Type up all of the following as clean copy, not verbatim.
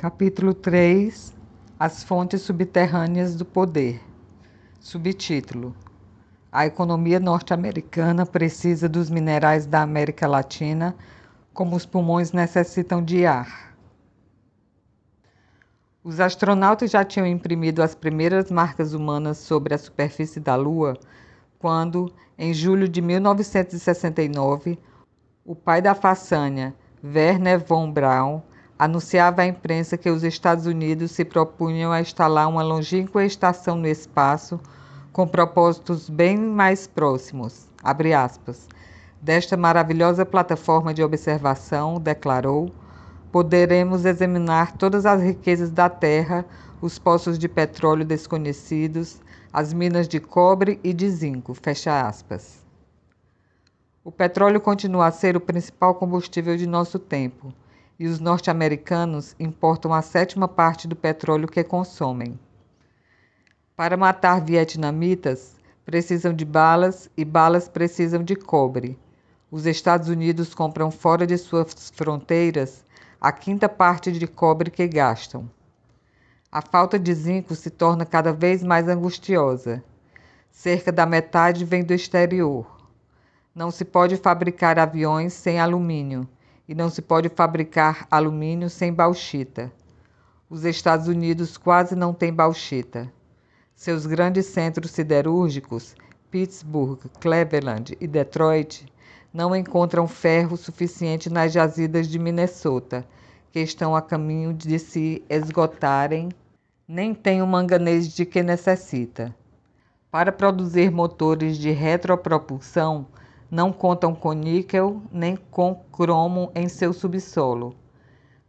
Capítulo 3 As fontes subterrâneas do poder. Subtítulo: A economia norte-americana precisa dos minerais da América Latina como os pulmões necessitam de ar. Os astronautas já tinham imprimido as primeiras marcas humanas sobre a superfície da Lua quando, em julho de 1969, o pai da façanha, Wernher von Braun, anunciava à imprensa que os Estados Unidos se propunham a instalar uma longínqua estação no espaço com propósitos bem mais próximos, abre aspas, desta maravilhosa plataforma de observação, declarou, poderemos examinar todas as riquezas da Terra, os poços de petróleo desconhecidos, as minas de cobre e de zinco, fecha aspas. O petróleo continua a ser o principal combustível de nosso tempo, e os norte-americanos importam a 7ª parte do petróleo que consomem. Para matar vietnamitas, precisam de balas e balas precisam de cobre. Os Estados Unidos compram fora de suas fronteiras a 5ª parte de cobre que gastam. A falta de zinco se torna cada vez mais angustiosa. Cerca da metade vem do exterior. Não se pode fabricar aviões sem alumínio e não se pode fabricar alumínio sem bauxita. Os Estados Unidos quase não têm bauxita. Seus grandes centros siderúrgicos, Pittsburgh, Cleveland e Detroit, não encontram ferro suficiente nas jazidas de Minnesota, que estão a caminho de se esgotarem, nem tem o manganês de que necessita. Para produzir motores de retropropulsão, não contam com níquel nem com cromo em seu subsolo.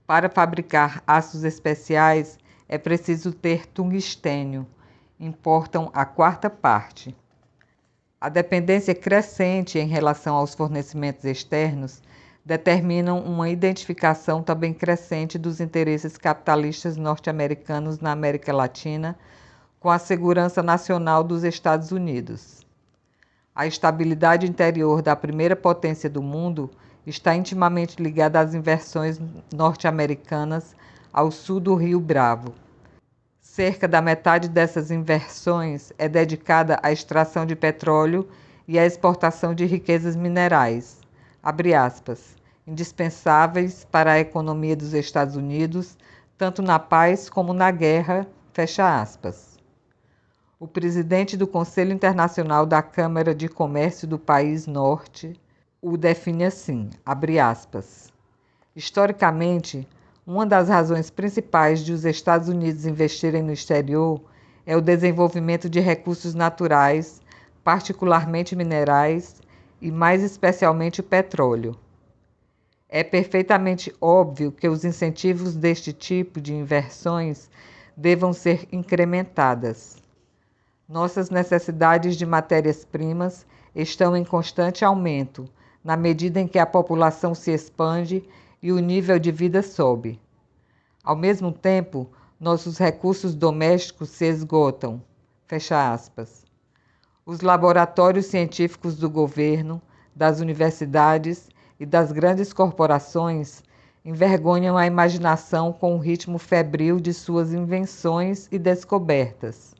Para fabricar aços especiais, é preciso ter tungstênio. Importam a 4ª parte. A dependência crescente em relação aos fornecimentos externos determinam uma identificação também crescente dos interesses capitalistas norte-americanos na América Latina com a segurança nacional dos Estados Unidos. A estabilidade interior da primeira potência do mundo está intimamente ligada às inversões norte-americanas ao sul do Rio Bravo. Cerca da metade dessas inversões é dedicada à extração de petróleo e à exportação de riquezas minerais, abre aspas, indispensáveis para a economia dos Estados Unidos, tanto na paz como na guerra, fecha aspas. O presidente do Conselho Internacional da Câmara de Comércio do país norte o define assim, abre aspas. Historicamente, uma das razões principais de os Estados Unidos investirem no exterior é o desenvolvimento de recursos naturais, particularmente minerais e mais especialmente o petróleo. É perfeitamente óbvio que os incentivos deste tipo de inversões devam ser incrementadas. Nossas necessidades de matérias-primas estão em constante aumento, na medida em que a população se expande e o nível de vida sobe. Ao mesmo tempo, nossos recursos domésticos se esgotam. Fecha aspas. Os laboratórios científicos do governo, das universidades e das grandes corporações envergonham a imaginação com o ritmo febril de suas invenções e descobertas.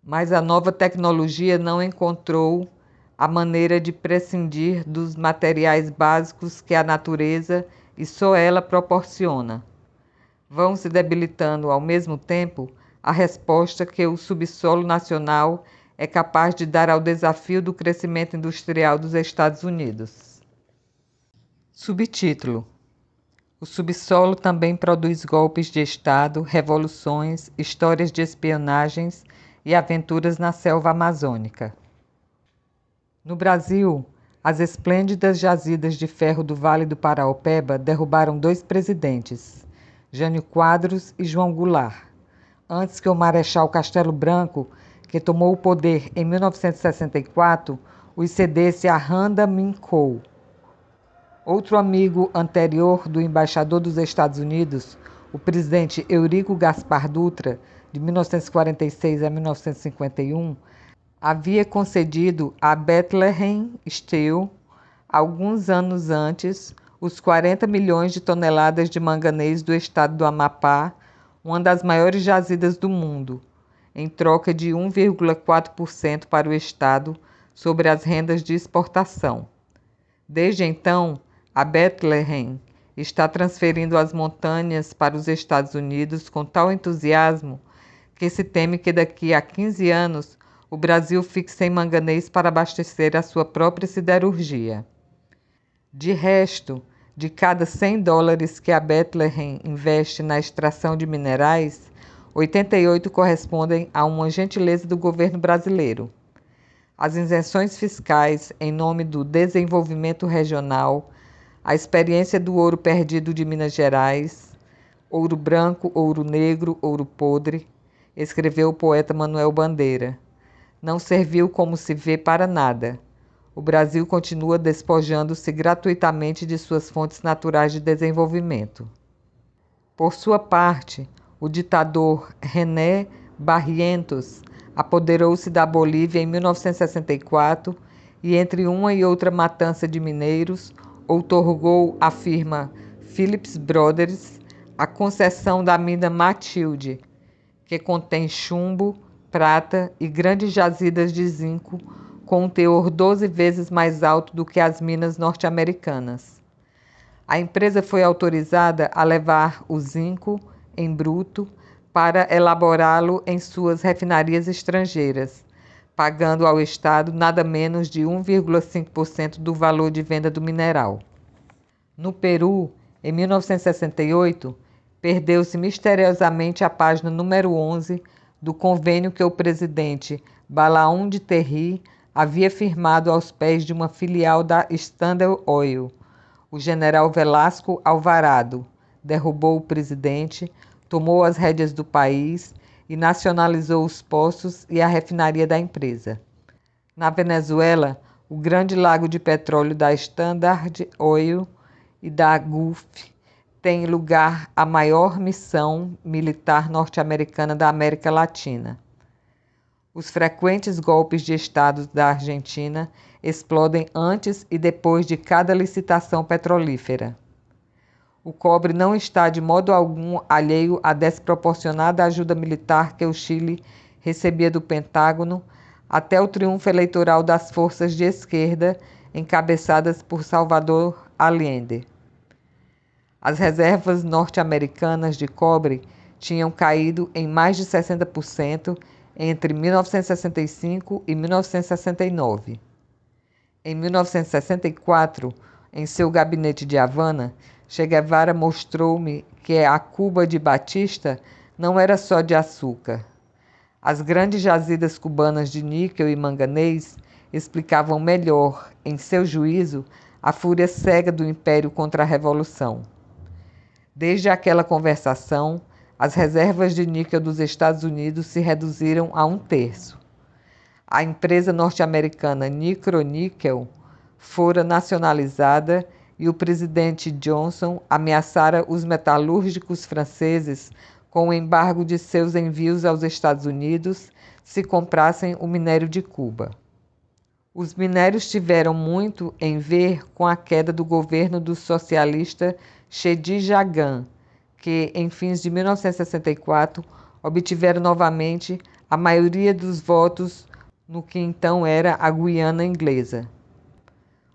Mas a nova tecnologia não encontrou a maneira de prescindir dos materiais básicos que a natureza e só ela proporciona. Vão se debilitando ao mesmo tempo a resposta que o subsolo nacional é capaz de dar ao desafio do crescimento industrial dos Estados Unidos. Subtítulo: O subsolo também produz golpes de Estado, revoluções, histórias de espionagens e aventuras na selva amazônica. No Brasil, as esplêndidas jazidas de ferro do Vale do Paraopeba derrubaram 2 presidentes, Jânio Quadros e João Goulart, antes que o Marechal Castelo Branco, que tomou o poder em 1964, os cedesse a Randa Minkow. Outro amigo anterior do embaixador dos Estados Unidos, o presidente Eurico Gaspar Dutra, de 1946 a 1951, havia concedido a Bethlehem Steel, alguns anos antes, os 40 milhões de toneladas de manganês do estado do Amapá uma das maiores jazidas do mundo, em troca de 1,4% para o Estado sobre as rendas de exportação. Desde então, a Bethlehem está transferindo as montanhas para os Estados Unidos com tal entusiasmo que se teme que daqui a 15 anos o Brasil fique sem manganês para abastecer a sua própria siderurgia. De resto, de cada $100 que a Bethlehem investe na extração de minerais, 88 correspondem a uma gentileza do governo brasileiro. As isenções fiscais em nome do desenvolvimento regional, a experiência do ouro perdido de Minas Gerais, ouro branco, ouro negro, ouro podre, escreveu o poeta Manuel Bandeira, não serviu como se vê para nada. O Brasil continua despojando-se gratuitamente de suas fontes naturais de desenvolvimento. Por sua parte, o ditador René Barrientos apoderou-se da Bolívia em 1964 e, entre uma e outra matança de mineiros, outorgou à firma Phillips Brothers a concessão da mina Matilde, que contém chumbo, prata e grandes jazidas de zinco, com um teor 12 vezes mais alto do que as minas norte-americanas. A empresa foi autorizada a levar o zinco em bruto para elaborá-lo em suas refinarias estrangeiras, pagando ao Estado nada menos de 1,5% do valor de venda do mineral. No Peru, em 1968, perdeu-se misteriosamente a página número 11 do convênio que o presidente Balaún de Terry havia firmado aos pés de uma filial da Standard Oil. O general Velasco Alvarado derrubou o presidente, tomou as rédeas do país e nacionalizou os poços e a refinaria da empresa. Na Venezuela, o grande lago de petróleo da Standard Oil e da Gulf tem lugar a maior missão militar norte-americana da América Latina. Os frequentes golpes de Estado da Argentina explodem antes e depois de cada licitação petrolífera. O cobre não está de modo algum alheio à desproporcionada ajuda militar que o Chile recebia do Pentágono até o triunfo eleitoral das forças de esquerda encabeçadas por Salvador Allende. As reservas norte-americanas de cobre tinham caído em mais de 60% entre 1965 e 1969. Em 1964, em seu gabinete de Havana, Che Guevara mostrou-me que a Cuba de Batista não era só de açúcar. As grandes jazidas cubanas de níquel e manganês explicavam melhor, em seu juízo, a fúria cega do Império contra a Revolução. Desde aquela conversação, as reservas de níquel dos Estados Unidos se reduziram a 1/3. A empresa norte-americana Nickel fora nacionalizada e o presidente Johnson ameaçara os metalúrgicos franceses com o embargo de seus envios aos Estados Unidos se comprassem o minério de Cuba. Os minérios tiveram muito em ver com a queda do governo do socialista Chedi Jagan, que, em fins de 1964, obtiveram novamente a maioria dos votos no que então era a Guiana Inglesa.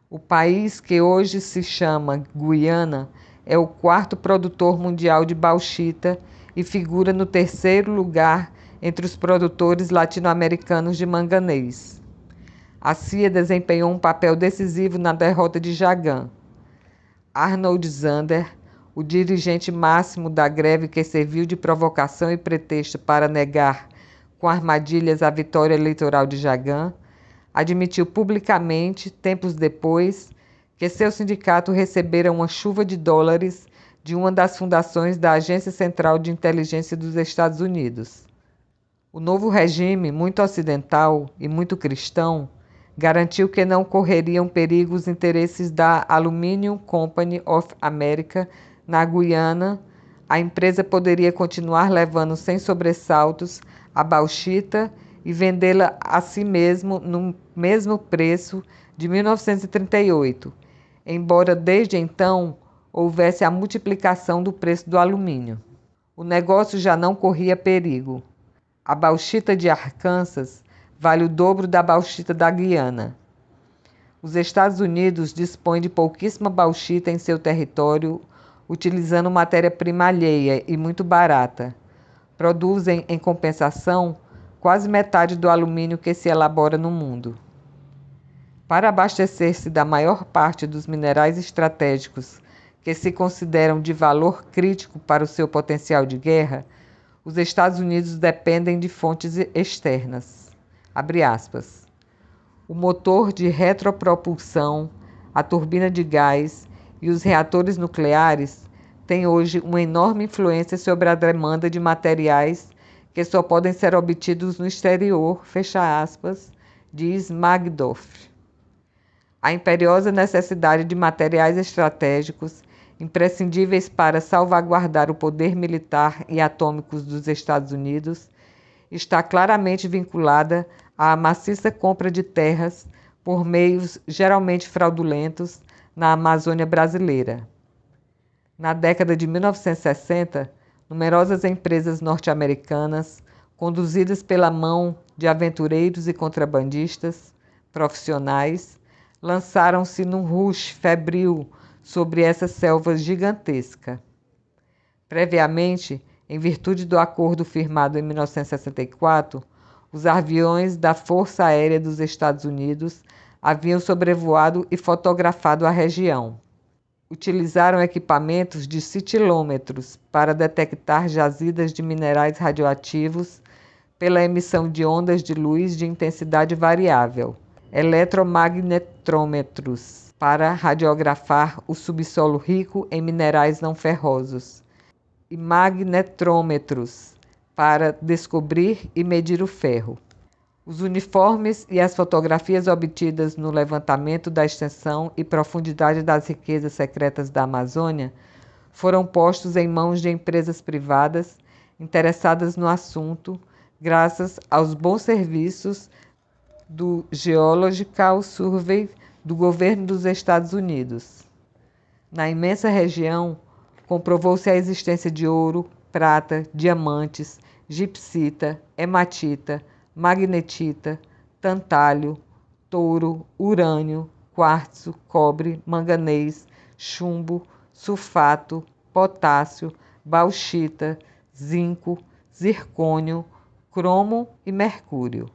O país, que hoje se chama Guiana, é o 4º produtor mundial de bauxita e figura no 3º lugar entre os produtores latino-americanos de manganês. A CIA desempenhou um papel decisivo na derrota de Jagan. Arnold Zander, o dirigente máximo da greve que serviu de provocação e pretexto para negar com armadilhas a vitória eleitoral de Jagan, admitiu publicamente, tempos depois, que seu sindicato recebera uma chuva de dólares de uma das fundações da Agência Central de Inteligência dos Estados Unidos. O novo regime, muito ocidental e muito cristão, garantiu que não correriam perigo os interesses da Aluminium Company of America na Guiana. A empresa poderia continuar levando sem sobressaltos a bauxita e vendê-la a si mesmo no mesmo preço de 1938, embora desde então houvesse a multiplicação do preço do alumínio. o negócio já não corria perigo. A bauxita de Arkansas vale o dobro da bauxita da Guiana. Os Estados Unidos dispõem de pouquíssima bauxita em seu território, utilizando matéria-prima alheia e muito barata. Produzem, em compensação, quase metade do alumínio que se elabora no mundo. Para abastecer-se da maior parte dos minerais estratégicos que se consideram de valor crítico para o seu potencial de guerra, os Estados Unidos dependem de fontes externas. Abre aspas. O motor de retropropulsão, a turbina de gás e os reatores nucleares têm hoje uma enorme influência sobre a demanda de materiais que só podem ser obtidos no exterior, fecha aspas, diz Magdoff. A imperiosa necessidade de materiais estratégicos, imprescindíveis para salvaguardar o poder militar e atômico dos Estados Unidos, está claramente vinculada à maciça compra de terras por meios geralmente fraudulentos na Amazônia brasileira. Na década de 1960, numerosas empresas norte-americanas, conduzidas pela mão de aventureiros e contrabandistas profissionais, lançaram-se num rush febril sobre essa selva gigantesca. Previamente, em virtude do acordo firmado em 1964, os aviões da Força Aérea dos Estados Unidos haviam sobrevoado e fotografado a região. Utilizaram equipamentos de citilômetros para detectar jazidas de minerais radioativos pela emissão de ondas de luz de intensidade variável, eletromagnetômetros para radiografar o subsolo rico em minerais não ferrosos e magnetrômetros para descobrir e medir o ferro. Os uniformes e as fotografias obtidas no levantamento da extensão e profundidade das riquezas secretas da Amazônia foram postos em mãos de empresas privadas interessadas no assunto, graças aos bons serviços do Geological Survey do governo dos Estados Unidos. Na imensa região, comprovou-se a existência de ouro, prata, diamantes, gipsita, hematita, magnetita, tantálio, touro, urânio, quartzo, cobre, manganês, chumbo, sulfato, potássio, bauxita, zinco, zircônio, cromo e mercúrio.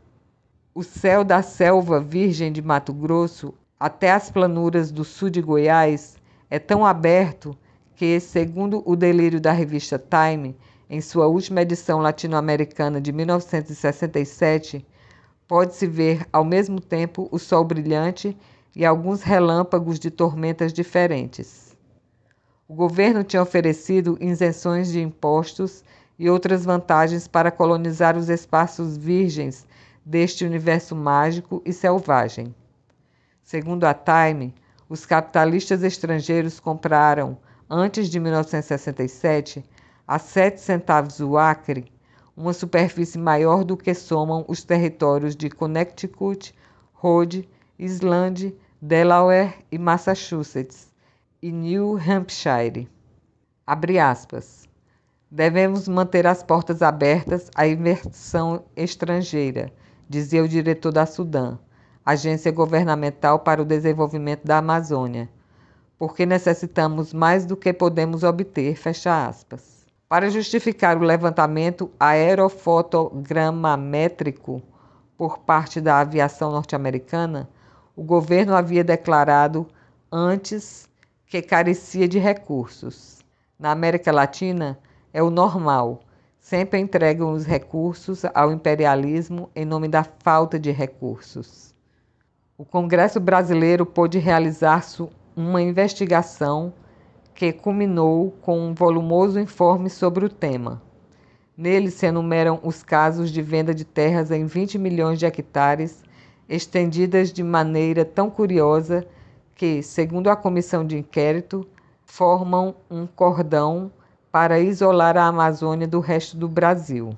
O céu da selva virgem de Mato Grosso até as planuras do sul de Goiás é tão aberto que, segundo o delírio da revista Time, em sua última edição latino-americana de 1967, pode-se ver ao mesmo tempo o sol brilhante e alguns relâmpagos de tormentas diferentes. O governo tinha oferecido isenções de impostos e outras vantagens para colonizar os espaços virgens deste universo mágico e selvagem. Segundo a Time, os capitalistas estrangeiros compraram, antes de 1967, a 7 centavos o acre, uma superfície maior do que somam os territórios de Connecticut, Rhode Island, Delaware e Massachusetts e New Hampshire. Abre aspas. Devemos manter as portas abertas à inversão estrangeira, dizia o diretor da Sudã, Agência Governamental para o Desenvolvimento da Amazônia, porque necessitamos mais do que podemos obter, fecha aspas. Para justificar o levantamento aerofotogramétrico por parte da aviação norte-americana, o governo havia declarado antes que carecia de recursos. Na América Latina, é o normal. Sempre entregam os recursos ao imperialismo em nome da falta de recursos. O Congresso brasileiro pôde realizar uma investigação que culminou com um volumoso informe sobre o tema. Nele se enumeram os casos de venda de terras em 20 milhões de hectares, estendidas de maneira tão curiosa que, segundo a comissão de inquérito, formam um cordão para isolar a Amazônia do resto do Brasil.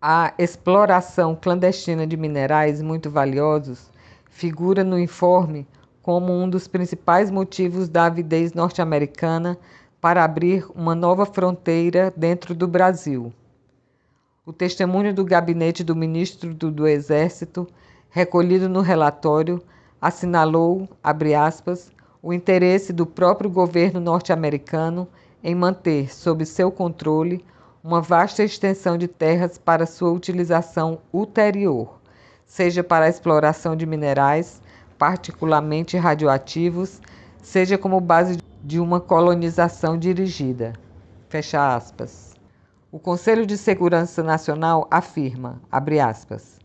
A exploração clandestina de minerais muito valiosos figura no informe como um dos principais motivos da avidez norte-americana para abrir uma nova fronteira dentro do Brasil. O testemunho do gabinete do ministro do Exército, recolhido no relatório, assinalou, abre aspas, o interesse do próprio governo norte-americano em manter sob seu controle uma vasta extensão de terras para sua utilização ulterior, seja para a exploração de minerais, particularmente radioativos, seja como base de uma colonização dirigida. Fecha aspas. O Conselho de Segurança Nacional afirma, abre aspas,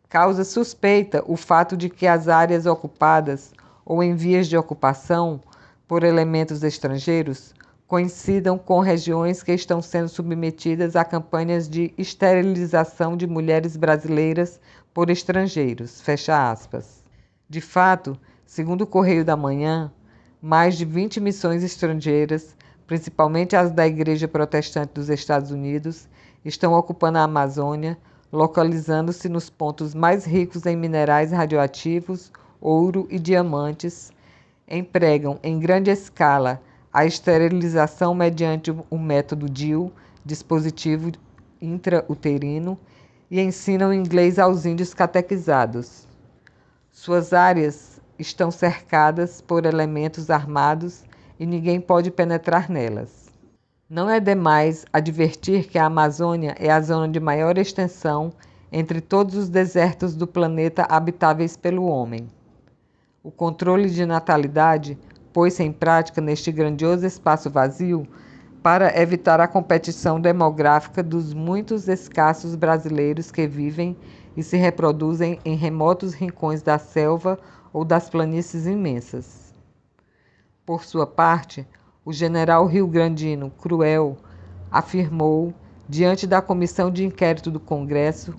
causa suspeita o fato de que as áreas ocupadas ou em vias de ocupação por elementos estrangeiros coincidam com regiões que estão sendo submetidas a campanhas de esterilização de mulheres brasileiras por estrangeiros, fecha aspas. De fato, segundo o Correio da Manhã, mais de 20 missões estrangeiras, principalmente as da Igreja Protestante dos Estados Unidos, estão ocupando a Amazônia, localizando-se nos pontos mais ricos em minerais radioativos, ouro e diamantes, empregam em grande escala a esterilização mediante o método DIU, dispositivo intrauterino, e ensinam inglês aos índios catequizados. Suas áreas estão cercadas por elementos armados e ninguém pode penetrar nelas. Não é demais advertir que a Amazônia é a zona de maior extensão entre todos os desertos do planeta habitáveis pelo homem. O controle de natalidade pôs-se em prática neste grandioso espaço vazio para evitar a competição demográfica dos muitos escassos brasileiros que vivem e se reproduzem em remotos rincões da selva ou das planícies imensas. Por sua parte, o general rio-grandino Cruel afirmou, diante da Comissão de Inquérito do Congresso,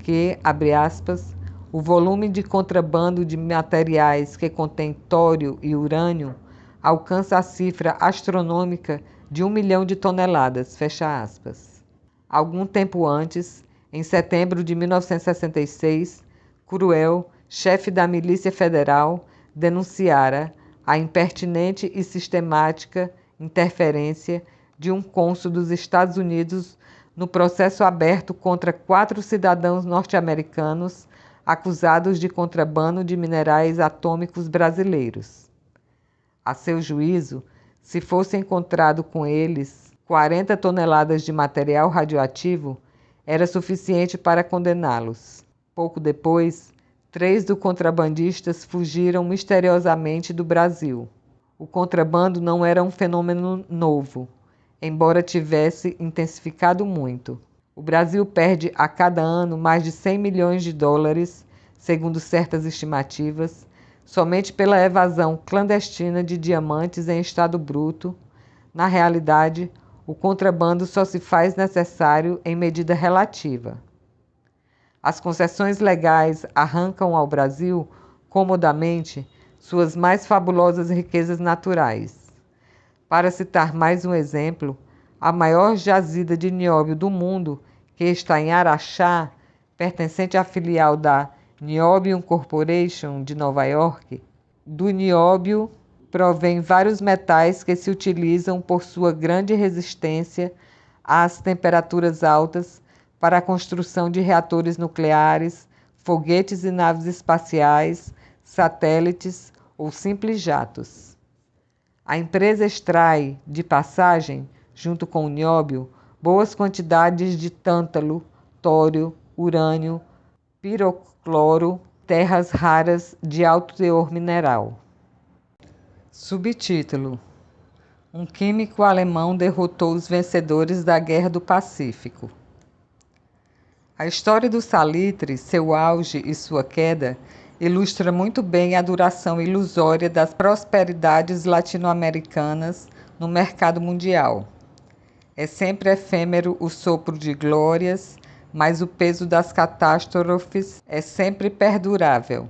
que, abre aspas, o volume de contrabando de materiais que contém tório e urânio alcança a cifra astronômica de 1 milhão de toneladas, fecha aspas. Algum tempo antes, em setembro de 1966, Cruel, chefe da Milícia Federal, denunciara a impertinente e sistemática interferência de um cônsul dos Estados Unidos no processo aberto contra 4 cidadãos norte-americanos acusados de contrabando de minerais atômicos brasileiros. A seu juízo, se fosse encontrado com eles 40 toneladas de material radioativo, era suficiente para condená-los. Pouco depois, 3 dos contrabandistas fugiram misteriosamente do Brasil. O contrabando não era um fenômeno novo, embora tivesse intensificado muito. O Brasil perde a cada ano mais de 100 milhões de dólares, segundo certas estimativas, somente pela evasão clandestina de diamantes em estado bruto. Na realidade, o contrabando só se faz necessário em medida relativa. As concessões legais arrancam ao Brasil, comodamente, suas mais fabulosas riquezas naturais. Para citar mais um exemplo, a maior jazida de nióbio do mundo, que está em Araxá, pertencente à filial da Niobium Corporation de Nova York, do nióbio provém vários metais que se utilizam por sua grande resistência às temperaturas altas para a construção de reatores nucleares, foguetes e naves espaciais, satélites ou simples jatos. A empresa extrai, de passagem, junto com o nióbio, boas quantidades de tântalo, tório, urânio, pirocloro, terras raras de alto teor mineral. Subtítulo: Um químico alemão derrotou os vencedores da Guerra do Pacífico. A história do salitre, seu auge e sua queda, ilustra muito bem a duração ilusória das prosperidades latino-americanas no mercado mundial. É sempre efêmero o sopro de glórias, mas o peso das catástrofes é sempre perdurável.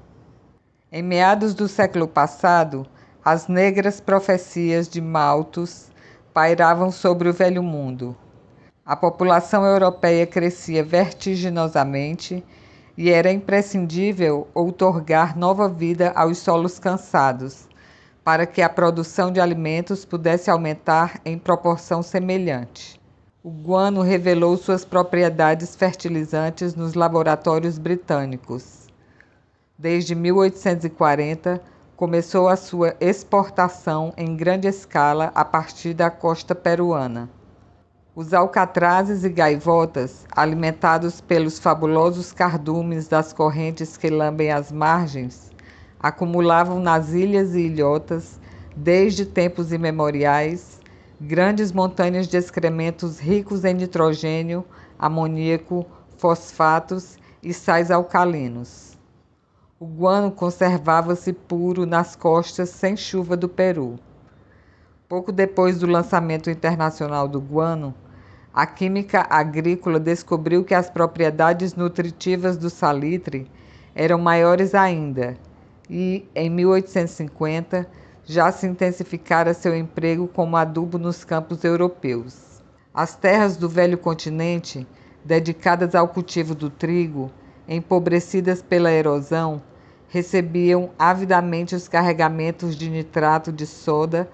Em meados do século passado, as negras profecias de Malthus pairavam sobre o velho mundo. A população europeia crescia vertiginosamente e era imprescindível outorgar nova vida aos solos cansados, para que a produção de alimentos pudesse aumentar em proporção semelhante. O guano revelou suas propriedades fertilizantes nos laboratórios britânicos. Desde 1840, começou a sua exportação em grande escala a partir da costa peruana. Os alcatrazes e gaivotas, alimentados pelos fabulosos cardumes das correntes que lambem as margens, acumulavam nas ilhas e ilhotas, desde tempos imemoriais, grandes montanhas de excrementos ricos em nitrogênio, amoníaco, fosfatos e sais alcalinos. O guano conservava-se puro nas costas sem chuva do Peru. Pouco depois do lançamento internacional do guano, a química agrícola descobriu que as propriedades nutritivas do salitre eram maiores ainda e, em 1850, já se intensificara seu emprego como adubo nos campos europeus. As terras do velho continente, dedicadas ao cultivo do trigo, empobrecidas pela erosão, recebiam avidamente os carregamentos de nitrato de soda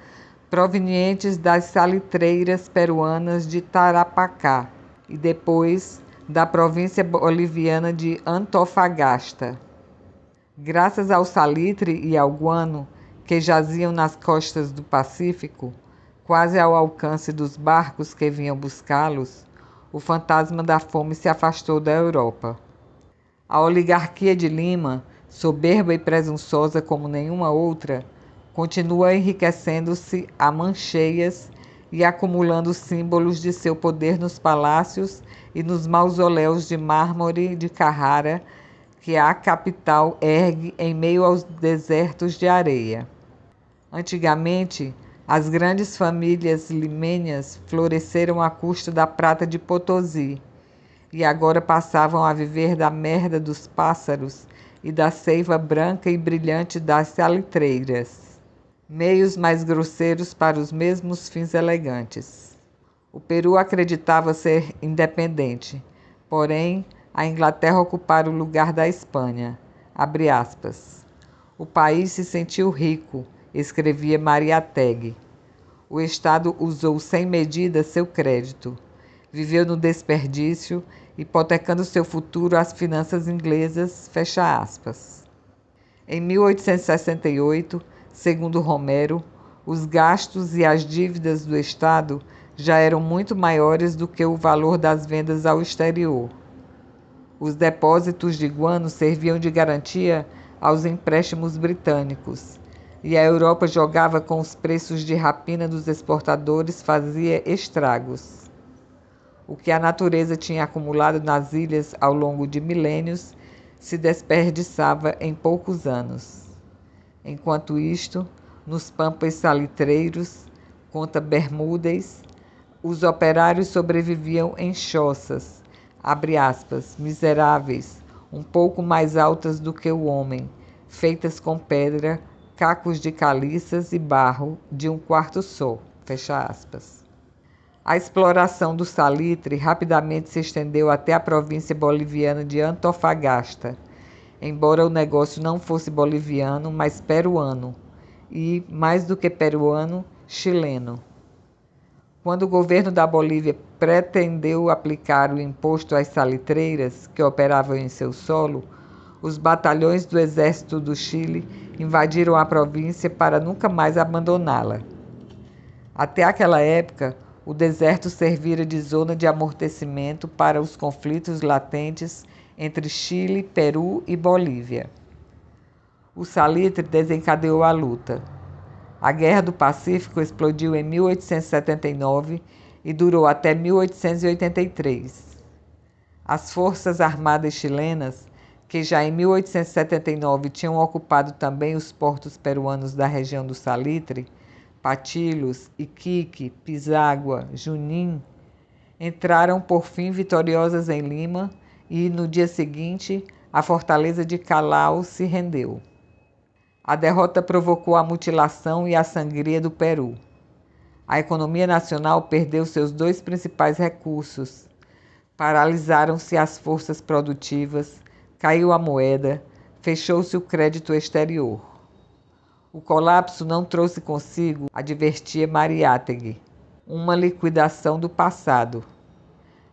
provenientes das salitreiras peruanas de Tarapacá e depois da província boliviana de Antofagasta. Graças ao salitre e ao guano, que jaziam nas costas do Pacífico, quase ao alcance dos barcos que vinham buscá-los, o fantasma da fome se afastou da Europa. A oligarquia de Lima, soberba e presunçosa como nenhuma outra, continua enriquecendo-se a mancheias e acumulando símbolos de seu poder nos palácios e nos mausoléus de mármore de Carrara que a capital ergue em meio aos desertos de areia. Antigamente, as grandes famílias limenhas floresceram à custa da prata de Potosí e agora passavam a viver da merda dos pássaros e da seiva branca e brilhante das salitreiras, meios mais grosseiros para os mesmos fins elegantes. O Peru acreditava ser independente, porém a Inglaterra ocupara o lugar da Espanha. Abre aspas. O país se sentiu rico, escrevia Mariátegui. O Estado usou sem medida seu crédito. Viveu no desperdício, hipotecando seu futuro às finanças inglesas, fecha aspas. Em 1868, segundo Romero, os gastos e as dívidas do Estado já eram muito maiores do que o valor das vendas ao exterior. Os depósitos de guano serviam de garantia aos empréstimos britânicos, e a Europa jogava com os preços de rapina dos exportadores fazia estragos. O que a natureza tinha acumulado nas ilhas ao longo de milênios se desperdiçava em poucos anos. Enquanto isto, nos pampas salitreiros, conta Bermúdez, os operários sobreviviam em choças, abre aspas, miseráveis, um pouco mais altas do que o homem, feitas com pedra, cacos de caliças e barro de um quarto só, fecha aspas. A exploração do salitre rapidamente se estendeu até a província boliviana de Antofagasta, embora o negócio não fosse boliviano, mas peruano, e, mais do que peruano, chileno. Quando o governo da Bolívia pretendeu aplicar o imposto às salitreiras que operavam em seu solo, os batalhões do exército do Chile invadiram a província para nunca mais abandoná-la. Até aquela época, o deserto servira de zona de amortecimento para os conflitos latentes entre Chile, Peru e Bolívia. O salitre desencadeou a luta. A Guerra do Pacífico explodiu em 1879 e durou até 1883. As Forças Armadas chilenas, que já em 1879 tinham ocupado também os portos peruanos da região do Salitre, Patilhos, Iquique, Pisagua, Junín, entraram por fim vitoriosas em Lima e, no dia seguinte, a fortaleza de Callao se rendeu. A derrota provocou a mutilação e a sangria do Peru. A economia nacional perdeu seus dois principais recursos. Paralisaram-se as forças produtivas, caiu a moeda, fechou-se o crédito exterior. O colapso não trouxe consigo, advertia Mariátegui, uma liquidação do passado.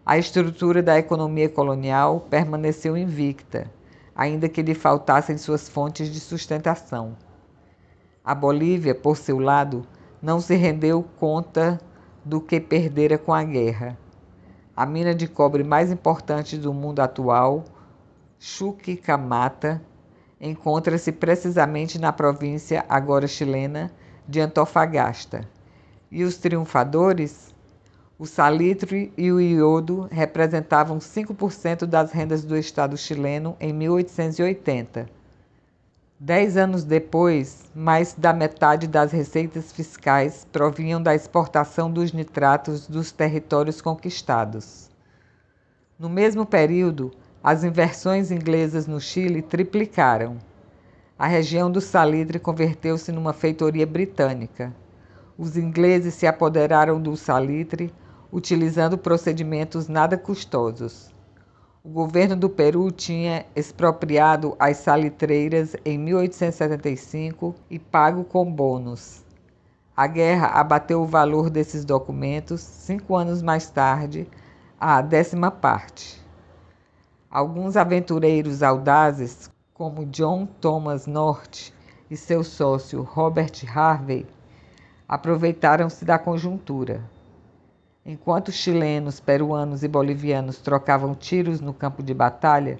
A estrutura da economia colonial permaneceu invicta, ainda que lhe faltassem suas fontes de sustentação. A Bolívia, por seu lado, não se rendeu conta do que perdera com a guerra. A mina de cobre mais importante do mundo atual, Chuquicamata, encontra-se precisamente na província agora chilena de Antofagasta. E os triunfadores? O salitre e o iodo representavam 5% das rendas do Estado chileno em 1880. 10 anos depois, mais da metade das receitas fiscais provinham da exportação dos nitratos dos territórios conquistados. No mesmo período, as inversões inglesas no Chile triplicaram. A região do salitre converteu-se numa feitoria britânica. Os ingleses se apoderaram do salitre, utilizando procedimentos nada custosos. O governo do Peru tinha expropriado as salitreiras em 1875 e pago com bônus. A guerra abateu o valor desses documentos 5 anos mais tarde, à 10ª parte. Alguns aventureiros audazes, como John Thomas North e seu sócio Robert Harvey, aproveitaram-se da conjuntura. Enquanto chilenos, peruanos e bolivianos trocavam tiros no campo de batalha,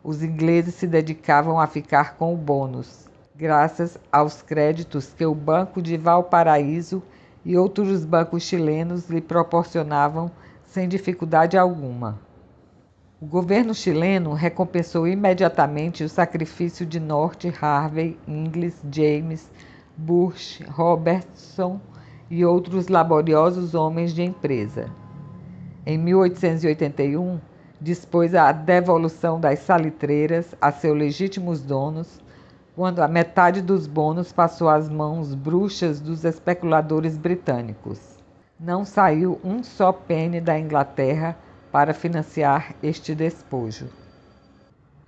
os ingleses se dedicavam a ficar com o bônus, graças aos créditos que o Banco de Valparaíso e outros bancos chilenos lhe proporcionavam sem dificuldade alguma. O governo chileno recompensou imediatamente o sacrifício de North, Harvey, Ingles, James, Bush, Robertson e outros laboriosos homens de empresa. Em 1881, dispôs a devolução das salitreiras a seus legítimos donos, quando a metade dos bônus passou às mãos bruxas dos especuladores britânicos. Não saiu um só penny da Inglaterra para financiar este despojo.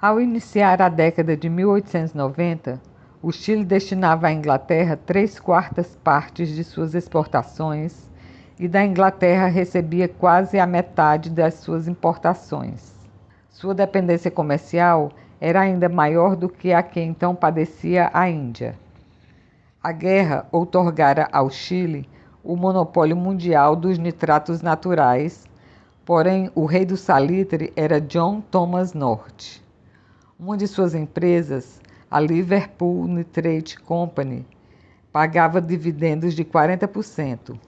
Ao iniciar a década de 1890, o Chile destinava à Inglaterra 3/4 partes de suas exportações e da Inglaterra recebia quase a metade das suas importações. Sua dependência comercial era ainda maior do que a que então padecia a Índia. A guerra outorgara ao Chile o monopólio mundial dos nitratos naturais, porém o rei do salitre era John Thomas North. Uma de suas empresas, a Liverpool Nitrate Company, pagava dividendos de 40%.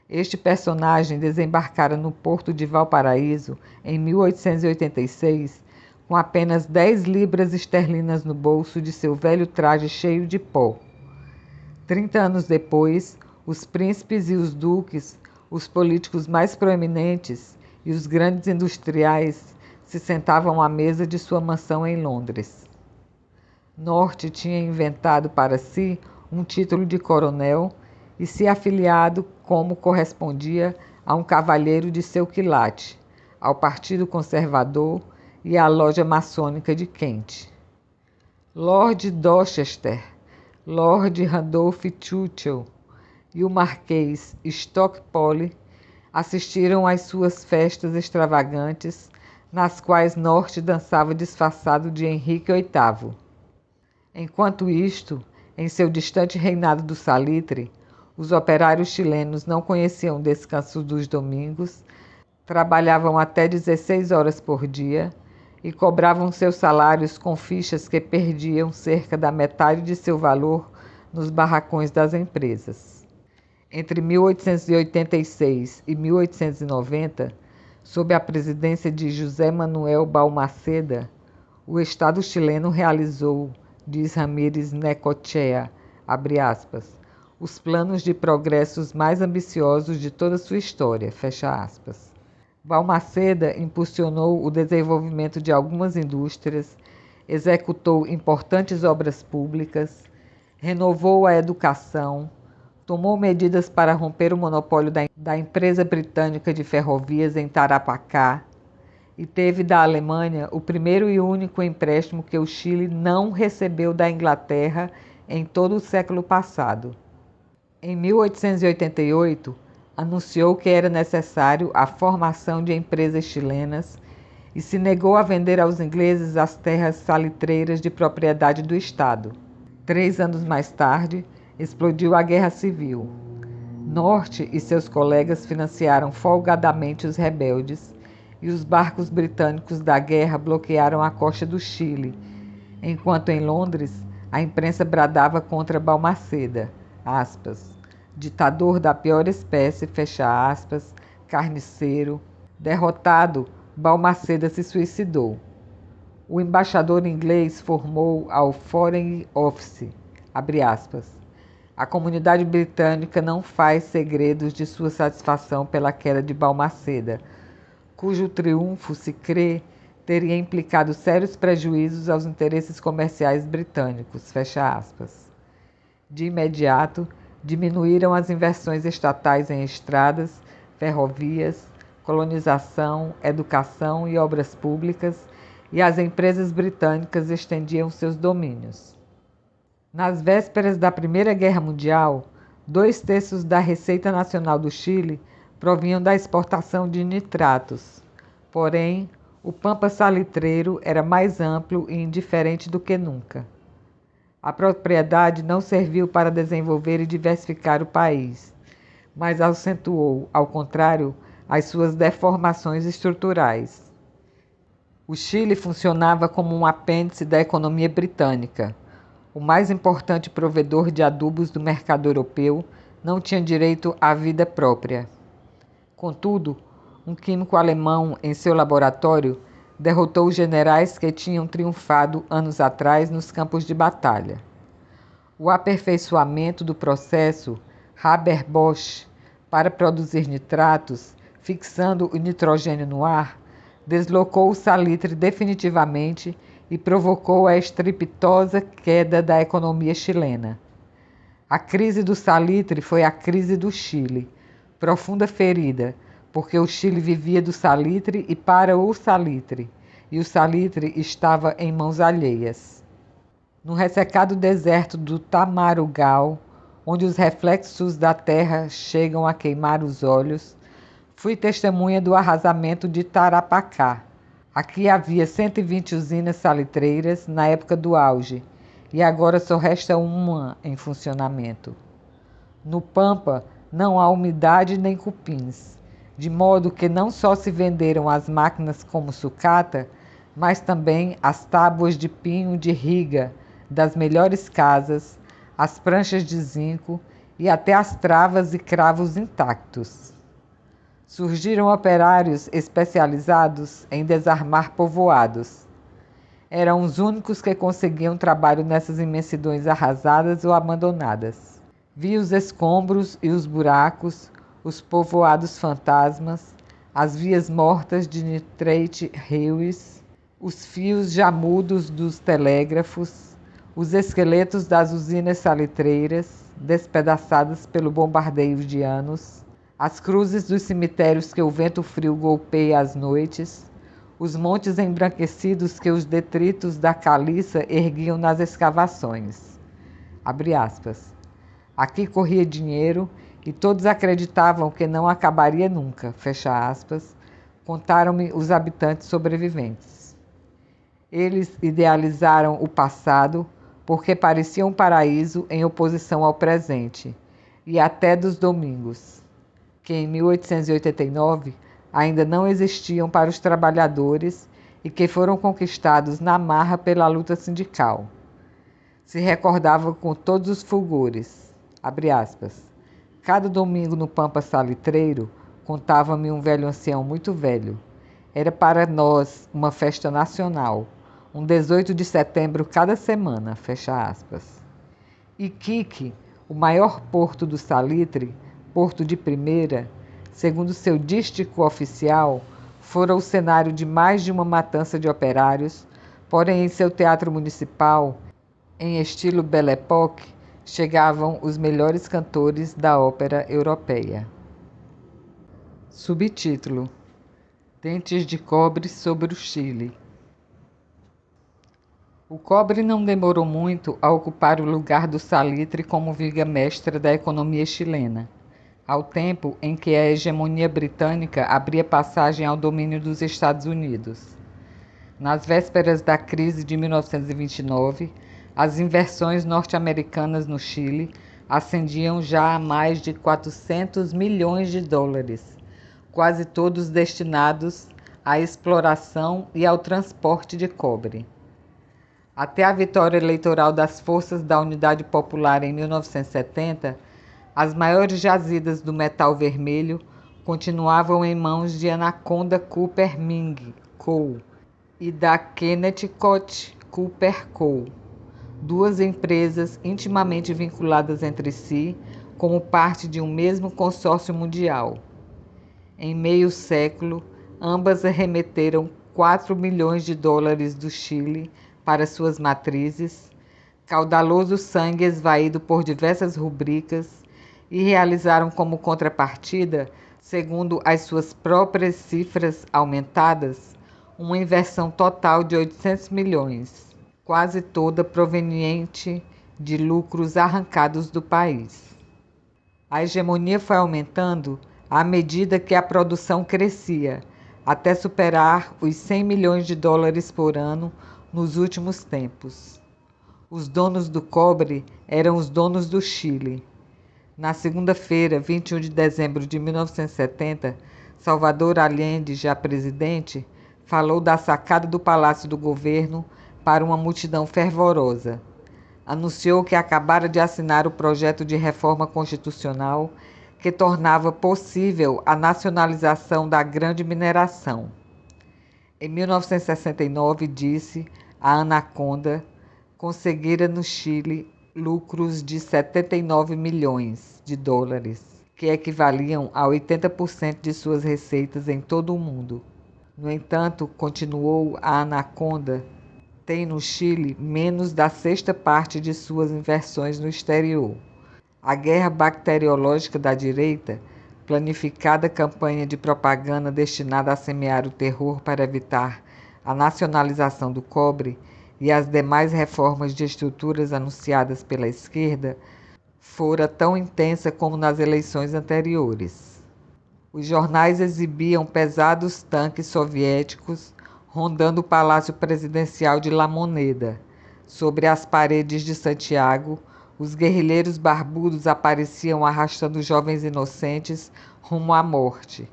Este personagem desembarcara no porto de Valparaíso em 1886 com apenas 10 libras esterlinas no bolso de seu velho traje cheio de pó. 30 anos depois, os príncipes e os duques, os políticos mais proeminentes e os grandes industriais se sentavam à mesa de sua mansão em Londres. North tinha inventado para si um título de coronel e se afiliado como correspondia a um cavalheiro de seu quilate, ao Partido Conservador e à loja maçônica de Kent. Lord Dorchester, Lord Randolph Churchill e o Marquês Stockley assistiram às suas festas extravagantes, nas quais North dançava disfarçado de Henrique VIII. Enquanto isto, em seu distante reinado do salitre, os operários chilenos não conheciam descanso dos domingos, trabalhavam até 16 horas por dia e cobravam seus salários com fichas que perdiam cerca da metade de seu valor nos barracões das empresas. Entre 1886 e 1890, sob a presidência de José Manuel Balmaceda, o Estado chileno realizou, diz Ramírez Necochea, abre aspas, os planos de progressos mais ambiciosos de toda sua história, fecha aspas. Balmaceda impulsionou o desenvolvimento de algumas indústrias, executou importantes obras públicas, renovou a educação, tomou medidas para romper o monopólio da empresa britânica de ferrovias em Tarapacá e teve da Alemanha o primeiro e único empréstimo que o Chile não recebeu da Inglaterra em todo o século passado. Em 1888, anunciou que era necessário a formação de empresas chilenas e se negou a vender aos ingleses as terras salitreiras de propriedade do Estado. 3 anos mais tarde, explodiu a Guerra Civil. Norte e seus colegas financiaram folgadamente os rebeldes e os barcos britânicos da guerra bloquearam a costa do Chile, enquanto em Londres a imprensa bradava contra Balmaceda, aspas, ditador da pior espécie, fecha aspas, carniceiro. Derrotado, Balmaceda se suicidou. O embaixador inglês formou ao Foreign Office, abre aspas. A comunidade britânica não faz segredos de sua satisfação pela queda de Balmaceda, cujo triunfo, se crê, teria implicado sérios prejuízos aos interesses comerciais britânicos, fecha aspas. De imediato, diminuíram as inversões estatais em estradas, ferrovias, colonização, educação e obras públicas, e as empresas britânicas estendiam seus domínios. Nas vésperas da Primeira Guerra Mundial, 2/3 da receita nacional do Chile provinham da exportação de nitratos. Porém, o pampa salitreiro era mais amplo e indiferente do que nunca. A propriedade não serviu para desenvolver e diversificar o país, mas acentuou, ao contrário, as suas deformações estruturais. O Chile funcionava como um apêndice da economia britânica. O mais importante provedor de adubos do mercado europeu não tinha direito à vida própria. Contudo, um químico alemão, em seu laboratório, derrotou os generais que tinham triunfado anos atrás nos campos de batalha. O aperfeiçoamento do processo Haber-Bosch para produzir nitratos, fixando o nitrogênio no ar, deslocou o salitre definitivamente e provocou a estrepitosa queda da economia chilena. A crise do salitre foi a crise do Chile, profunda ferida, porque o Chile vivia do salitre e para o salitre, e o salitre estava em mãos alheias. No ressecado deserto do Tamarugal, onde os reflexos da terra chegam a queimar os olhos, fui testemunha do arrasamento de Tarapacá. Aqui havia 120 usinas salitreiras na época do auge, e agora só resta uma em funcionamento. No Pampa não há umidade nem cupins, de modo que não só se venderam as máquinas como sucata, mas também as tábuas de pinho de riga das melhores casas, as pranchas de zinco e até as travas e cravos intactos. Surgiram operários especializados em desarmar povoados. Eram os únicos que conseguiam trabalho nessas imensidões arrasadas ou abandonadas. Vi os escombros e os buracos, os povoados fantasmas, as vias mortas de nitrate Lewis, os fios já mudos dos telégrafos, os esqueletos das usinas salitreiras, despedaçadas pelo bombardeio de anos, as cruzes dos cemitérios que o vento frio golpeia às noites, os montes embranquecidos que os detritos da caliça erguiam nas escavações. Abre aspas. Aqui corria dinheiro e todos acreditavam que não acabaria nunca, fecha aspas, contaram-me os habitantes sobreviventes. Eles idealizaram o passado porque parecia um paraíso em oposição ao presente, e até dos domingos, que em 1889 ainda não existiam para os trabalhadores e que foram conquistados na marra pela luta sindical. Se recordava com todos os fulgores, abre aspas. Cada domingo no Pampa Salitreiro, contava-me um velho ancião muito velho. Era para nós uma festa nacional, um 18 de setembro cada semana, fecha aspas. Iquique, o maior porto do salitre, porto de primeira, segundo seu dístico oficial, fora o cenário de mais de uma matança de operários, porém em seu teatro municipal, em estilo Belle Époque, chegavam os melhores cantores da ópera europeia. Subtítulo: Dentes de cobre sobre o Chile. O cobre não demorou muito a ocupar o lugar do salitre como viga-mestra da economia chilena, ao tempo em que a hegemonia britânica abria passagem ao domínio dos Estados Unidos. Nas vésperas da crise de 1929, as inversões norte-americanas no Chile ascendiam já a mais de 400 milhões de dólares, quase todos destinados à exploração e ao transporte de cobre. Até a vitória eleitoral das forças da Unidade Popular em 1970, as maiores jazidas do metal vermelho continuavam em mãos de Anaconda Copper Mine Co. e da Kennecott Copper Co., duas empresas intimamente vinculadas entre si como parte de um mesmo consórcio mundial. Em meio século, ambas remeteram 4 milhões de dólares do Chile para suas matrizes, caudaloso sangue esvaído por diversas rubricas, e realizaram como contrapartida, segundo as suas próprias cifras aumentadas, uma inversão total de 800 milhões, quase toda proveniente de lucros arrancados do país. A hegemonia foi aumentando à medida que a produção crescia, até superar os 100 milhões de dólares por ano nos últimos tempos. Os donos do cobre eram os donos do Chile. Na segunda-feira, 21 de dezembro de 1970, Salvador Allende, já presidente, falou da sacada do Palácio do Governo para uma multidão fervorosa. Anunciou que acabara de assinar o projeto de reforma constitucional que tornava possível a nacionalização da grande mineração. Em 1969, disse, a Anaconda conseguira no Chile lucros de 79 milhões de dólares, que equivaliam a 80% de suas receitas em todo o mundo. No entanto, continuou a Anaconda, tem no Chile menos da sexta parte de suas inversões no exterior. A guerra bacteriológica da direita, planificada campanha de propaganda destinada a semear o terror para evitar a nacionalização do cobre e as demais reformas de estruturas anunciadas pela esquerda, fora tão intensa como nas eleições anteriores. Os jornais exibiam pesados tanques soviéticos rondando o Palácio Presidencial de La Moneda. Sobre as paredes de Santiago, os guerrilheiros barbudos apareciam arrastando jovens inocentes rumo à morte.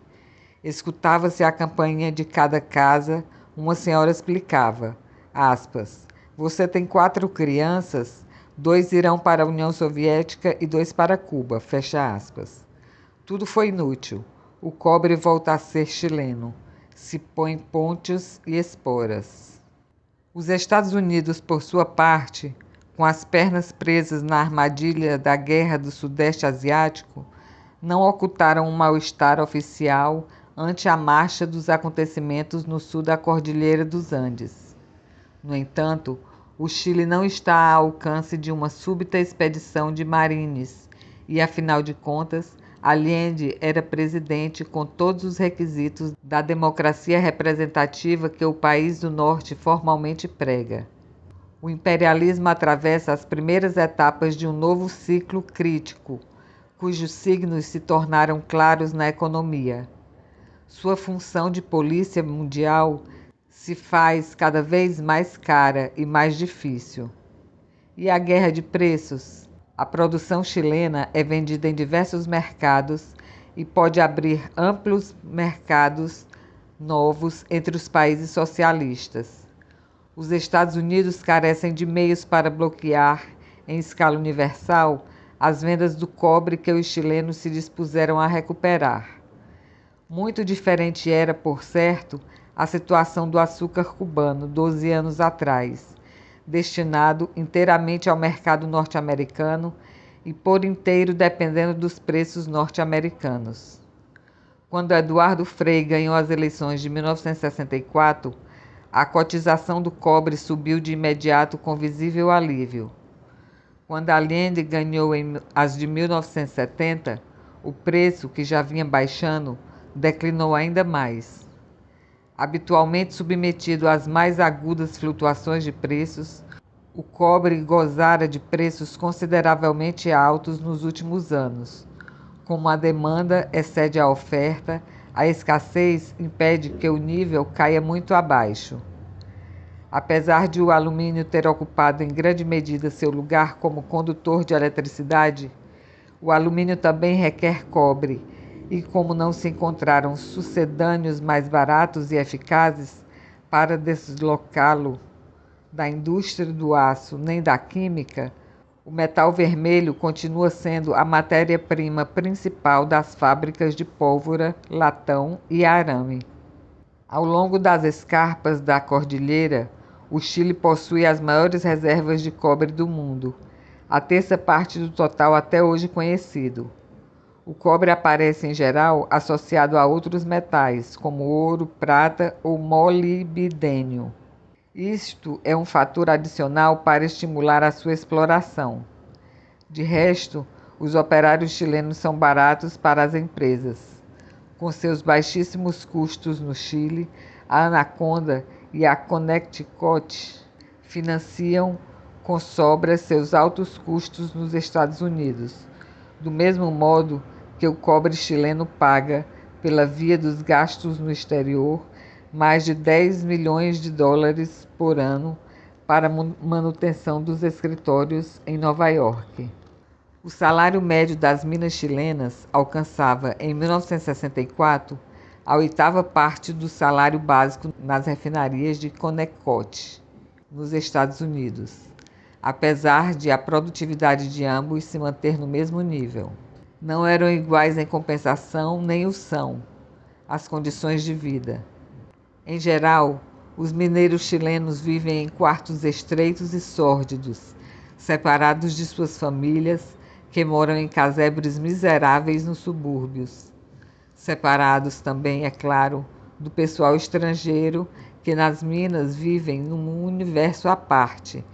Escutava-se a campainha de cada casa, uma senhora explicava, aspas, você tem 4 crianças, 2 irão para a União Soviética e 2 para Cuba, fecha aspas. Tudo foi inútil, o cobre volta a ser chileno, se põe pontes e esporas. Os Estados Unidos, por sua parte, com as pernas presas na armadilha da Guerra do Sudeste Asiático, não ocultaram um mal-estar oficial ante a marcha dos acontecimentos no sul da Cordilheira dos Andes. No entanto, o Chile não está ao alcance de uma súbita expedição de marines e, afinal de contas, Allende era presidente com todos os requisitos da democracia representativa que o país do norte formalmente prega. O imperialismo atravessa as primeiras etapas de um novo ciclo crítico, cujos signos se tornaram claros na economia. Sua função de polícia mundial se faz cada vez mais cara e mais difícil. E a guerra de preços? A produção chilena é vendida em diversos mercados e pode abrir amplos mercados novos entre os países socialistas. Os Estados Unidos carecem de meios para bloquear, em escala universal, as vendas do cobre que os chilenos se dispuseram a recuperar. Muito diferente era, por certo, a situação do açúcar cubano 12 anos atrás, destinado inteiramente ao mercado norte-americano e por inteiro dependendo dos preços norte-americanos. Quando Eduardo Frei ganhou as eleições de 1964, a cotização do cobre subiu de imediato com visível alívio. Quando Allende ganhou as de 1970, o preço, que já vinha baixando, declinou ainda mais. Habitualmente submetido às mais agudas flutuações de preços, O cobre gozara de preços consideravelmente altos nos últimos anos. Como a demanda excede a oferta, a escassez impede que o nível caia muito abaixo. Apesar de o alumínio ter ocupado em grande medida seu lugar como condutor de eletricidade, o alumínio também requer cobre, e como não se encontraram sucedâneos mais baratos e eficazes para deslocá-lo da indústria do aço nem da química, o metal vermelho continua sendo a matéria-prima principal das fábricas de pólvora, latão e arame. Ao longo das escarpas da cordilheira, o Chile possui as maiores reservas de cobre do mundo, a terça parte do total até hoje conhecido. O cobre aparece em geral associado a outros metais, como ouro, prata ou molibdênio. Isto é um fator adicional para estimular a sua exploração. De resto, os operários chilenos são baratos para as empresas. Com seus baixíssimos custos no Chile, a Anaconda e a Connecticut financiam com sobras seus altos custos nos Estados Unidos, do mesmo modo que o cobre chileno paga, pela via dos gastos no exterior, mais de 10 milhões de dólares por ano para a manutenção dos escritórios em Nova York. O salário médio das minas chilenas alcançava, em 1964, a oitava parte do salário básico nas refinarias de Connecticut, nos Estados Unidos, apesar de a produtividade de ambos se manter no mesmo nível. Não eram iguais em compensação, nem o são, as condições de vida. Em geral, os mineiros chilenos vivem em quartos estreitos e sórdidos, separados de suas famílias, que moram em casebres miseráveis nos subúrbios. Separados também, é claro, do pessoal estrangeiro que nas minas vivem num universo à parte,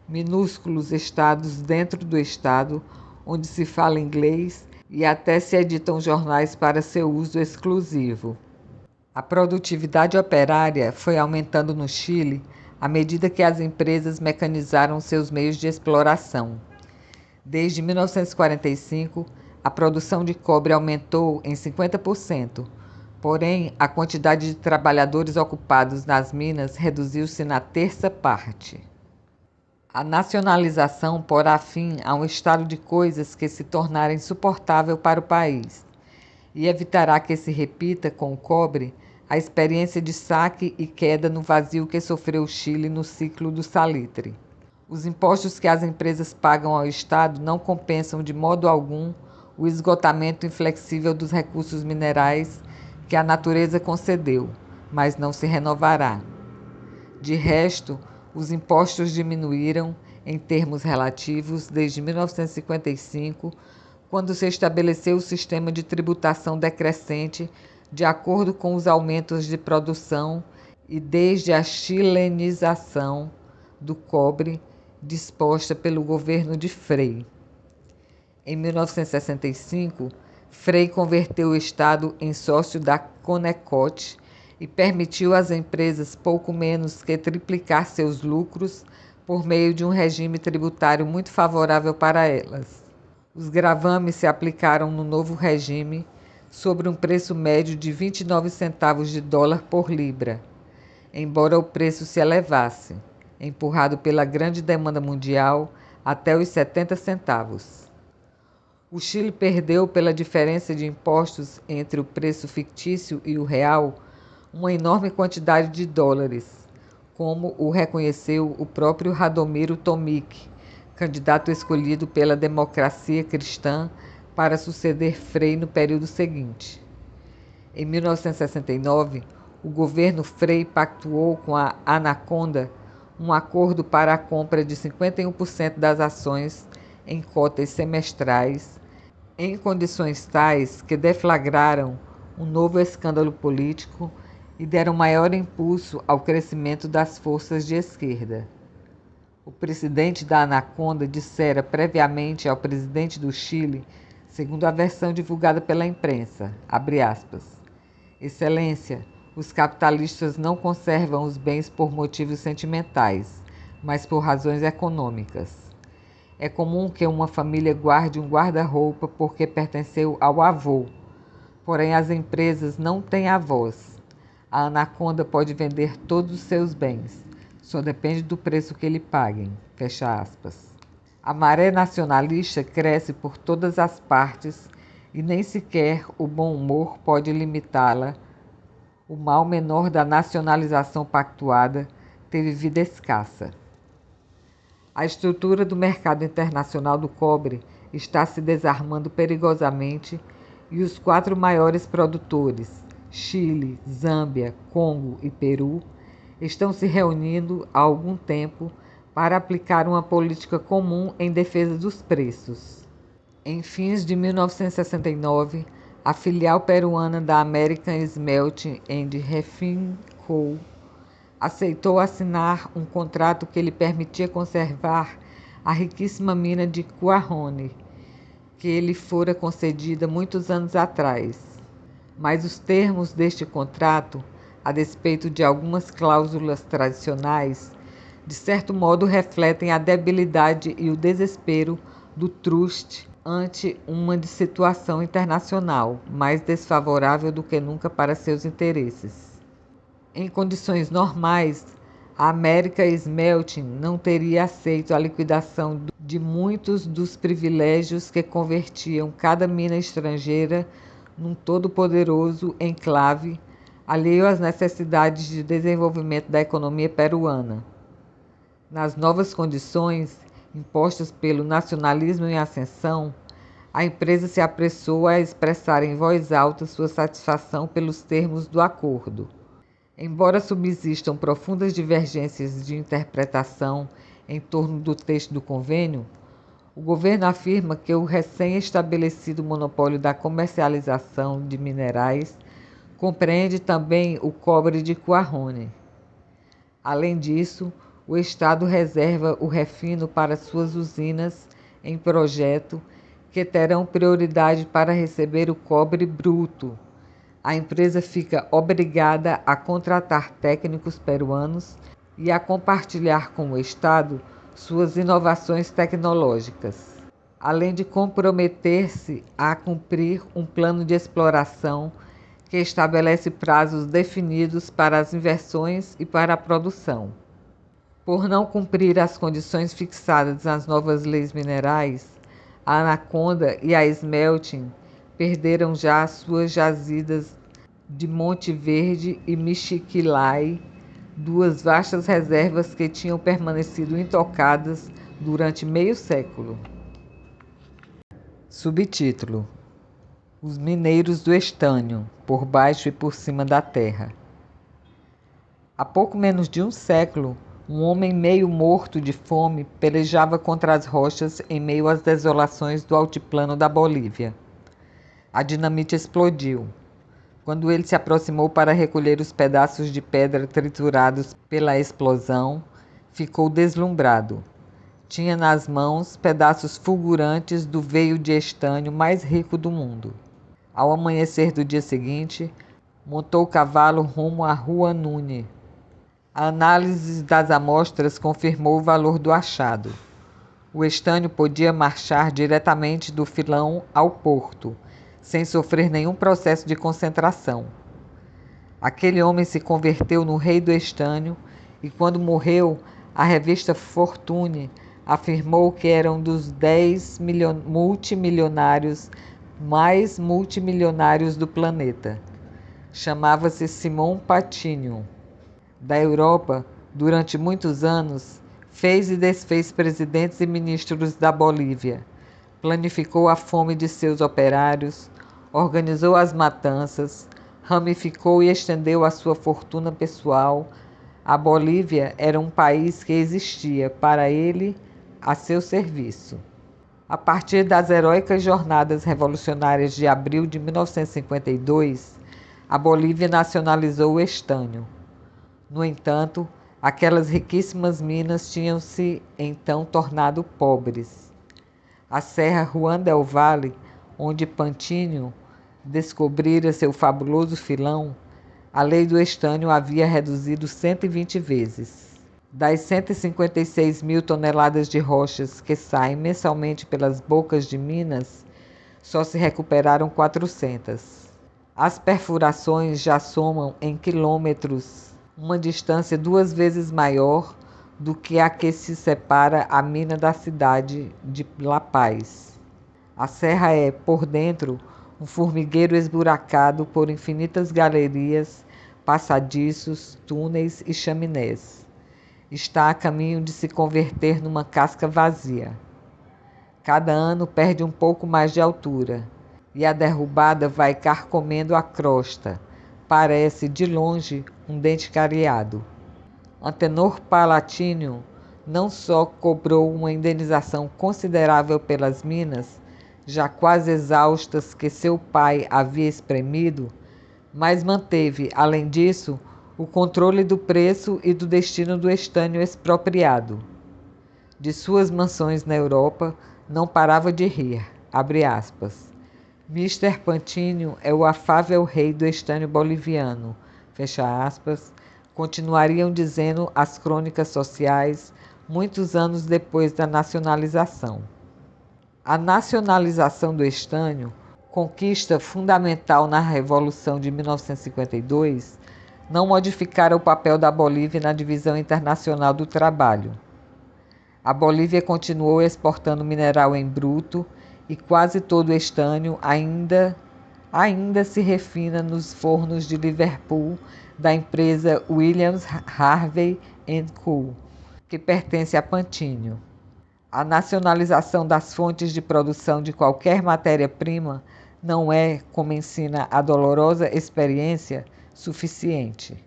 minúsculos estados dentro do estado, onde se fala inglês e até se editam jornais para seu uso exclusivo. A produtividade operária foi aumentando no Chile à medida que as empresas mecanizaram seus meios de exploração. Desde 1945, a produção de cobre aumentou em 50%, porém a quantidade de trabalhadores ocupados nas minas reduziu-se na terça parte. A nacionalização porá fim a um estado de coisas que se tornara insuportável para o país e evitará que se repita com o cobre a experiência de saque e queda no vazio que sofreu o Chile no ciclo do salitre. Os impostos que as empresas pagam ao Estado não compensam de modo algum o esgotamento inflexível dos recursos minerais que a natureza concedeu, mas não se renovará. De resto, os impostos diminuíram, em termos relativos, desde 1955, quando se estabeleceu o sistema de tributação decrescente de acordo com os aumentos de produção e desde a chilenização do cobre disposta pelo governo de Frei. Em 1965, Frei converteu o Estado em sócio da Connecticut e permitiu às empresas pouco menos que triplicar seus lucros por meio de um regime tributário muito favorável para elas. Os gravames se aplicaram no novo regime sobre um preço médio de 29 centavos de dólar por libra, embora o preço se elevasse, empurrado pela grande demanda mundial, até os 70 centavos. O Chile perdeu pela diferença de impostos entre o preço fictício e o real uma enorme quantidade de dólares, como o reconheceu o próprio Radomiro Tomic, candidato escolhido pela democracia cristã para suceder Frei no período seguinte. Em 1969, o governo Frei pactuou com a Anaconda um acordo para a compra de 51% das ações em cotas semestrais, em condições tais que deflagraram um novo escândalo político e deram maior impulso ao crescimento das forças de esquerda. O presidente da Anaconda dissera previamente ao presidente do Chile, segundo a versão divulgada pela imprensa, abre aspas, Excelência, os capitalistas não conservam os bens por motivos sentimentais, mas por razões econômicas. É comum que uma família guarde um guarda-roupa porque pertenceu ao avô, porém as empresas não têm avós. A Anaconda pode vender todos os seus bens, só depende do preço que lhe paguem. Fecha aspas. A maré nacionalista cresce por todas as partes e nem sequer o bom humor pode limitá-la. O mal menor da nacionalização pactuada teve vida escassa. A estrutura do mercado internacional do cobre está se desarmando perigosamente e os 4 maiores produtores, Chile, Zâmbia, Congo e Peru, estão se reunindo há algum tempo para aplicar uma política comum em defesa dos preços. Em fins de 1969, a filial peruana da American Smelting and Refining Co. aceitou assinar um contrato que lhe permitia conservar a riquíssima mina de Cuajone, que lhe fora concedida muitos anos atrás. Mas os termos deste contrato, a despeito de algumas cláusulas tradicionais, de certo modo refletem a debilidade e o desespero do trust ante uma situação internacional mais desfavorável do que nunca para seus interesses. Em condições normais, a American Smelting não teria aceito a liquidação de muitos dos privilégios que convertiam cada mina estrangeira num todo-poderoso enclave, alheio às necessidades de desenvolvimento da economia peruana. Nas novas condições impostas pelo nacionalismo em ascensão, a empresa se apressou a expressar em voz alta sua satisfação pelos termos do acordo. Embora subsistam profundas divergências de interpretação em torno do texto do convênio, o governo afirma que o recém-estabelecido monopólio da comercialização de minerais compreende também o cobre de Cuajone. Além disso, o Estado reserva o refino para suas usinas em projeto que terão prioridade para receber o cobre bruto. A empresa fica obrigada a contratar técnicos peruanos e a compartilhar com o Estado suas inovações tecnológicas, além de comprometer-se a cumprir um plano de exploração que estabelece prazos definidos para as inversões e para a produção. Por não cumprir as condições fixadas nas novas leis minerais, a Anaconda e a Smelting perderam já suas jazidas de Monte Verde e Michiquilai, 2 vastas reservas que tinham permanecido intocadas durante meio século. Subtítulo: Os mineiros do estânio, por baixo e por cima da terra. Há pouco menos de um século, um homem meio morto de fome pelejava contra as rochas em meio às desolações do altiplano da Bolívia. A dinamite explodiu. Quando ele se aproximou para recolher os pedaços de pedra triturados pela explosão, ficou deslumbrado. Tinha nas mãos pedaços fulgurantes do veio de estânio mais rico do mundo. Ao amanhecer do dia seguinte, montou o cavalo rumo à Rua Nune. A análise das amostras confirmou o valor do achado. O estânio podia marchar diretamente do filão ao porto, sem sofrer nenhum processo de concentração. Aquele homem se converteu no rei do estânio e, quando morreu, a revista Fortune afirmou que era um dos 10 multimilionários mais multimilionários do planeta. Chamava-se Simon Patinho. Da Europa, durante muitos anos, fez e desfez presidentes e ministros da Bolívia, planificou a fome de seus operários, organizou as matanças, ramificou e estendeu a sua fortuna pessoal. A Bolívia era um país que existia para ele a seu serviço. A partir das heróicas jornadas revolucionárias de abril de 1952, a Bolívia nacionalizou o estânio. No entanto, aquelas riquíssimas minas tinham se então tornado pobres. A Serra Juan del Valle, onde Patinho descobrira seu fabuloso filão, a lei do estânio havia reduzido 120 vezes. Das 156 mil toneladas de rochas que saem mensalmente pelas bocas de Minas, só se recuperaram 400. As perfurações já somam em quilômetros, uma distância 2 vezes maior do que a que se separa a mina da cidade de La Paz. A serra é, por dentro, um formigueiro esburacado por infinitas galerias, passadiços, túneis e chaminés. Está a caminho de se converter numa casca vazia. Cada ano perde um pouco mais de altura, e a derrubada vai carcomendo a crosta. Parece, de longe, um dente cariado. Antenor Palatinho não só cobrou uma indenização considerável pelas minas, já quase exaustas que seu pai havia espremido, mas manteve, além disso, o controle do preço e do destino do estânio expropriado. De suas mansões na Europa, não parava de rir, abre aspas. Mr. Pantinho é o afável rei do estânio boliviano, fecha aspas, continuariam dizendo as crônicas sociais, muitos anos depois da nacionalização. A nacionalização do estânio, conquista fundamental na Revolução de 1952, não modificara o papel da Bolívia na divisão internacional do trabalho. A Bolívia continuou exportando mineral em bruto e quase todo o estânio ainda se refina nos fornos de Liverpool da empresa Williams Harvey Co., que pertence a Pantinho. A nacionalização das fontes de produção de qualquer matéria-prima não é, como ensina a dolorosa experiência, suficiente.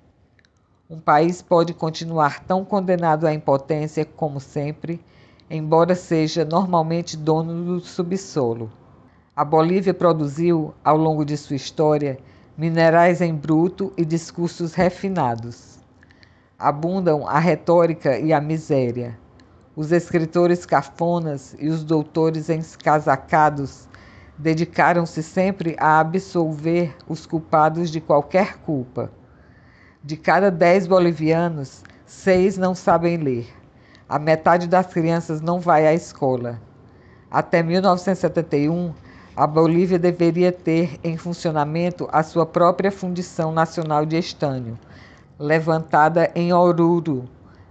Um país pode continuar tão condenado à impotência como sempre, embora seja normalmente dono do subsolo. A Bolívia produziu, ao longo de sua história, minerais em bruto e discursos refinados. Abundam a retórica e a miséria. Os escritores cafonas e os doutores encasacados dedicaram-se sempre a absolver os culpados de qualquer culpa. De cada 10 bolivianos, 6 não sabem ler. A metade das crianças não vai à escola. Até 1971, a Bolívia deveria ter em funcionamento a sua própria Fundição Nacional de Estânio, levantada em Oruro,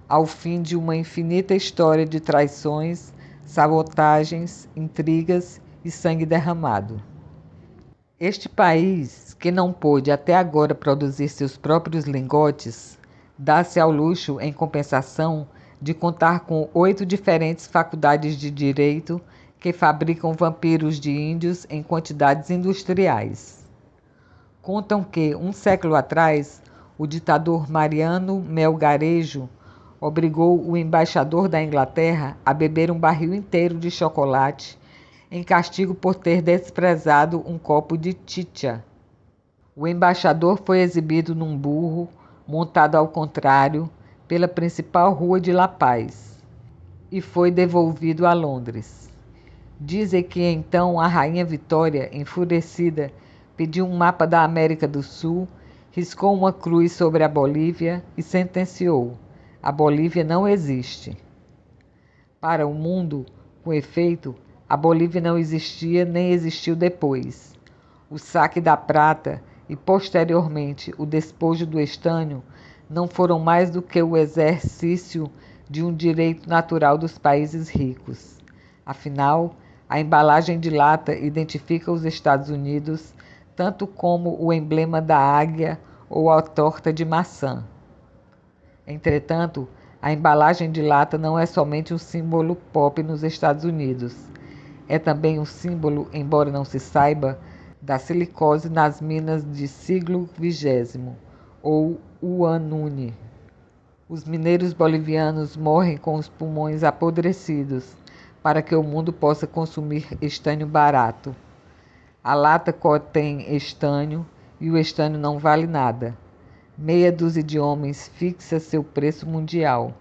ao fim de uma infinita história de traições, sabotagens, intrigas e sangue derramado. Este país, que não pôde até agora produzir seus próprios lingotes, dá-se ao luxo, em compensação, de contar com 8 diferentes faculdades de direito que fabricam vampiros de índios em quantidades industriais. Contam que, um século atrás, o ditador Mariano Melgarejo obrigou o embaixador da Inglaterra a beber um barril inteiro de chocolate em castigo por ter desprezado um copo de chicha. O embaixador foi exibido num burro, montado ao contrário, pela principal rua de La Paz, e foi devolvido a Londres. Dizem que então a rainha Vitória, enfurecida, pediu um mapa da América do Sul, riscou uma cruz sobre a Bolívia e sentenciou: a Bolívia não existe. Para o mundo, com efeito, a Bolívia não existia nem existiu depois. O saque da prata e, posteriormente, o despojo do estânio não foram mais do que o exercício de um direito natural dos países ricos. Afinal, a embalagem de lata identifica os Estados Unidos tanto como o emblema da águia ou a torta de maçã. Entretanto, a embalagem de lata não é somente um símbolo pop nos Estados Unidos. É também um símbolo, embora não se saiba, da silicose nas minas de siglo XX, ou Uanune. Os mineiros bolivianos morrem com os pulmões apodrecidos, para que o mundo possa consumir estânio barato. A lata contém estânio e o estânio não vale nada. Meia dúzia de homens fixa seu preço mundial.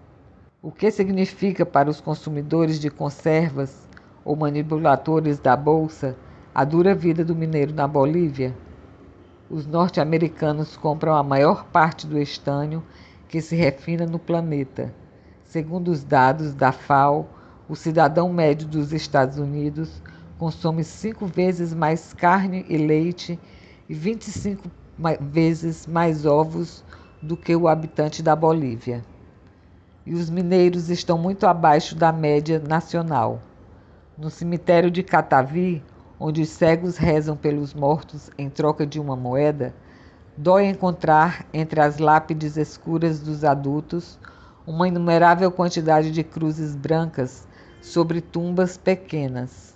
O que significa para os consumidores de conservas ou manipuladores da bolsa a dura vida do mineiro na Bolívia? Os norte-americanos compram a maior parte do estânio que se refina no planeta. Segundo os dados da FAO, o cidadão médio dos Estados Unidos consome 5 vezes mais carne e leite e 25 vezes mais ovos do que o habitante da Bolívia. E os mineiros estão muito abaixo da média nacional. No cemitério de Catavi, onde os cegos rezam pelos mortos em troca de uma moeda, dói encontrar entre as lápides escuras dos adultos uma inumerável quantidade de cruzes brancas sobre tumbas pequenas.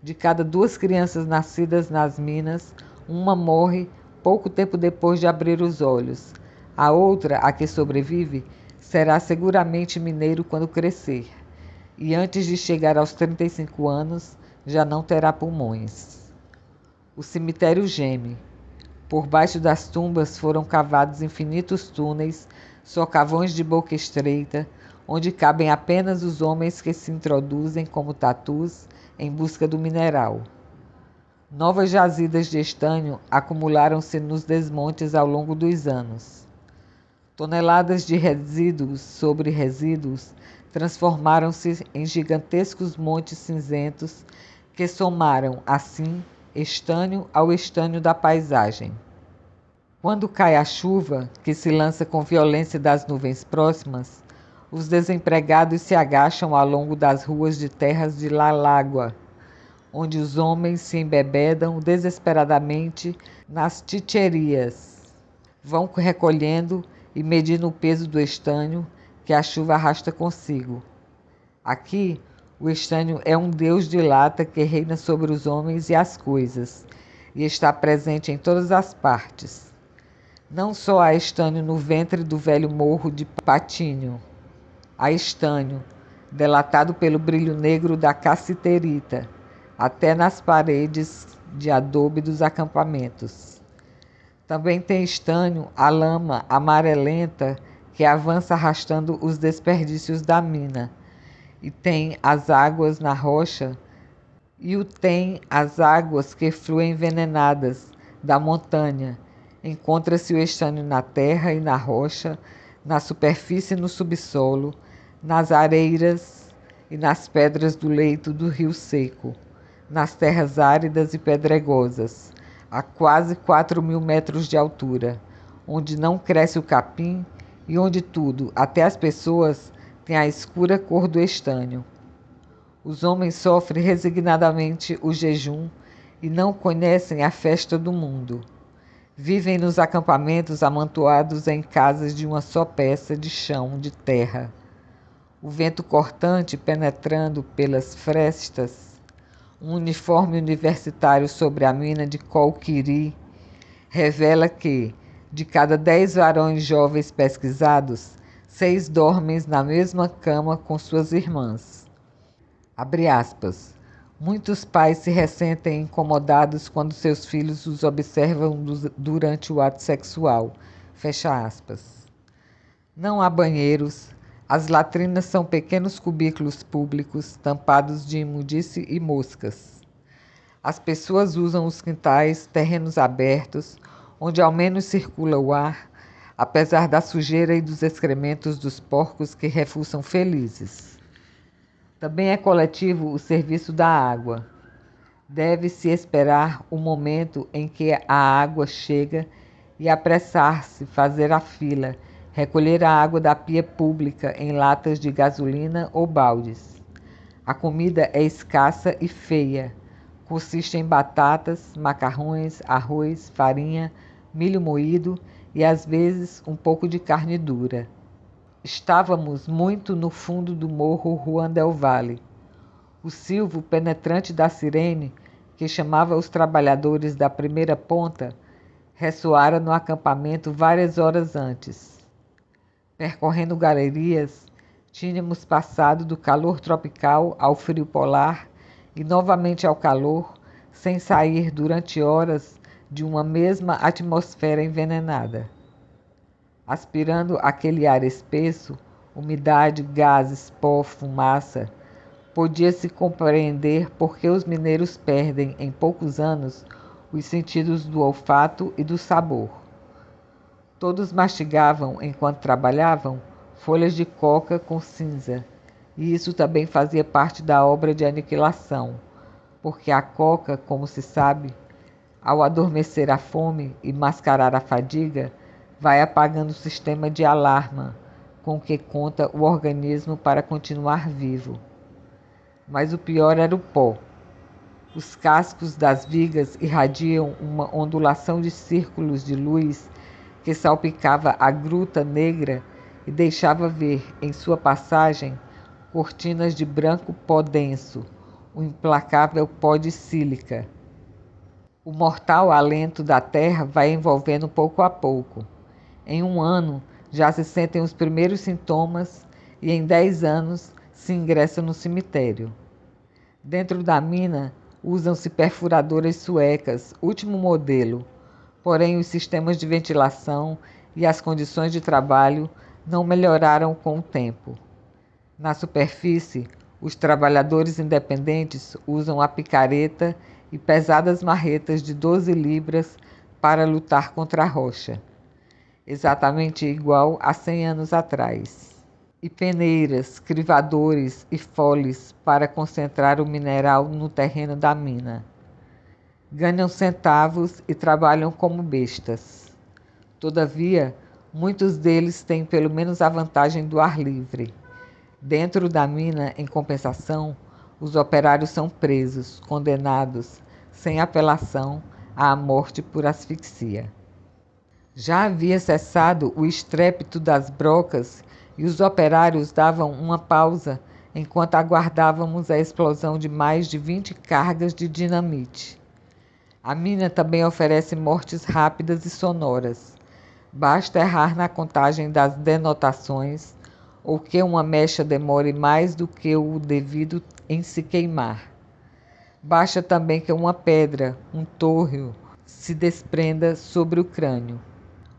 De cada 2 crianças nascidas nas minas, uma morre pouco tempo depois de abrir os olhos. A outra, a que sobrevive, será seguramente mineiro quando crescer, e antes de chegar aos 35 anos, já não terá pulmões. O cemitério geme. Por baixo das tumbas foram cavados infinitos túneis, socavões de boca estreita, onde cabem apenas os homens que se introduzem como tatus em busca do mineral. Novas jazidas de estanho acumularam-se nos desmontes ao longo dos anos. Toneladas de resíduos sobre resíduos transformaram-se em gigantescos montes cinzentos que somaram, assim, estanho ao estanho da paisagem. Quando cai a chuva, que se lança com violência das nuvens próximas, os desempregados se agacham ao longo das ruas de terras de La Lágua, onde os homens se embebedam desesperadamente nas titierias. Vão recolhendo e medindo o peso do estanho que a chuva arrasta consigo. Aqui, o estanho é um deus de lata que reina sobre os homens e as coisas, e está presente em todas as partes. Não só há estanho no ventre do velho morro de Patinho, há estanho, delatado pelo brilho negro da cassiterita, até nas paredes de adobe dos acampamentos. Também tem estanho a lama amarelenta que avança arrastando os desperdícios da mina, e tem as águas na rocha, tem as águas que fluem envenenadas da montanha. Encontra-se o estanho na terra e na rocha, na superfície e no subsolo, nas areiras e nas pedras do leito do rio seco, nas terras áridas e pedregosas, a quase 4.000 metros de altura, onde não cresce o capim e onde tudo, até as pessoas, tem a escura cor do estanho. Os homens sofrem resignadamente o jejum e não conhecem a festa do mundo. Vivem nos acampamentos amontoados em casas de uma só peça de chão de terra. O vento cortante penetrando pelas frestas, um uniforme universitário sobre a mina de Colquiri, revela que, de cada 10 varões jovens pesquisados, 6 dormem na mesma cama com suas irmãs. Abre aspas. Muitos pais se ressentem incomodados quando seus filhos os observam durante o ato sexual. Fecha aspas. Não há banheiros. As latrinas são pequenos cubículos públicos tampados de imundície e moscas. As pessoas usam os quintais, terrenos abertos, onde ao menos circula o ar, apesar da sujeira e dos excrementos dos porcos que refuçam felizes. Também é coletivo o serviço da água. Deve-se esperar o momento em que a água chega e apressar-se, fazer a fila, recolher a água da pia pública em latas de gasolina ou baldes. A comida é escassa e feia. Consiste em batatas, macarrões, arroz, farinha, milho moído e às vezes um pouco de carne dura. Estávamos muito no fundo do morro Juan del Valle. O silvo penetrante da sirene, que chamava os trabalhadores da primeira ponta, ressoara no acampamento várias horas antes. Percorrendo galerias, tínhamos passado do calor tropical ao frio polar e novamente ao calor, sem sair durante horas de uma mesma atmosfera envenenada. Aspirando aquele ar espesso, umidade, gases, pó, fumaça, podia-se compreender por que os mineiros perdem, em poucos anos, os sentidos do olfato e do sabor. Todos mastigavam enquanto trabalhavam, folhas de coca com cinza, e isso também fazia parte da obra de aniquilação, porque a coca, como se sabe, ao adormecer a fome e mascarar a fadiga, vai apagando o sistema de alarma com que conta o organismo para continuar vivo. Mas o pior era o pó. Os cascos das vigas irradiam uma ondulação de círculos de luz que salpicava a gruta negra e deixava ver, em sua passagem, cortinas de branco pó denso, o implacável pó de sílica. O mortal alento da terra vai envolvendo pouco a pouco. Em 1 ano, já se sentem os primeiros sintomas e em 10 anos se ingressa no cemitério. Dentro da mina, usam-se perfuradoras suecas, último modelo, porém os sistemas de ventilação e as condições de trabalho não melhoraram com o tempo. Na superfície, os trabalhadores independentes usam a picareta e pesadas marretas de 12 libras para lutar contra a rocha, exatamente igual a 100 anos atrás. E peneiras, crivadores e foles para concentrar o mineral no terreno da mina. Ganham centavos e trabalham como bestas. Todavia, muitos deles têm pelo menos a vantagem do ar livre. Dentro da mina, em compensação, os operários são presos, condenados, sem apelação, à morte por asfixia. Já havia cessado o estrépito das brocas e os operários davam uma pausa enquanto aguardávamos a explosão de mais de 20 cargas de dinamite. A mina também oferece mortes rápidas e sonoras. Basta errar na contagem das denotações ou que uma mecha demore mais do que o devido em se queimar. Basta também que uma pedra, um tórreo, se desprenda sobre o crânio.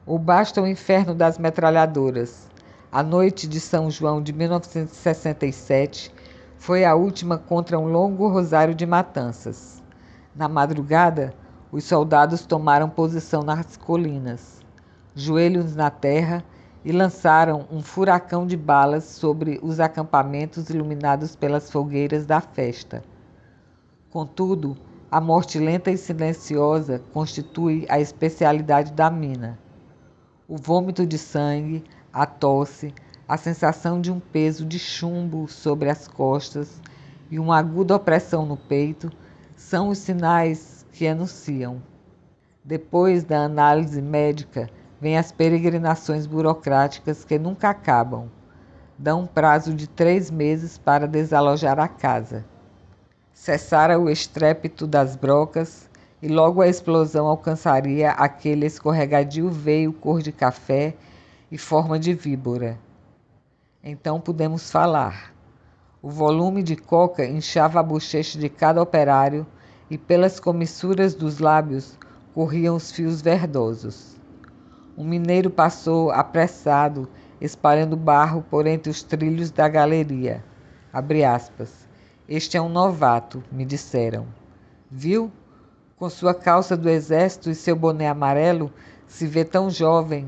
Ou basta o inferno das metralhadoras. A noite de São João de 1967 foi a última contra um longo rosário de matanças. Na madrugada, os soldados tomaram posição nas colinas, joelhos na terra, e lançaram um furacão de balas sobre os acampamentos iluminados pelas fogueiras da festa. Contudo, a morte lenta e silenciosa constitui a especialidade da mina. O vômito de sangue, a tosse, a sensação de um peso de chumbo sobre as costas e uma aguda opressão no peito são os sinais que anunciam. Depois da análise médica, vêm as peregrinações burocráticas que nunca acabam. Dão um prazo de 3 meses para desalojar a casa. Cessara o estrépito das brocas e logo a explosão alcançaria aquele escorregadio veio cor de café e forma de víbora. Então pudemos falar. O volume de coca inchava a bochecha de cada operário e pelas comissuras dos lábios corriam os fios verdosos. Um mineiro passou apressado, espalhando barro por entre os trilhos da galeria. Abre aspas. Este é um novato, me disseram. Viu? Com sua calça do exército e seu boné amarelo, se vê tão jovem.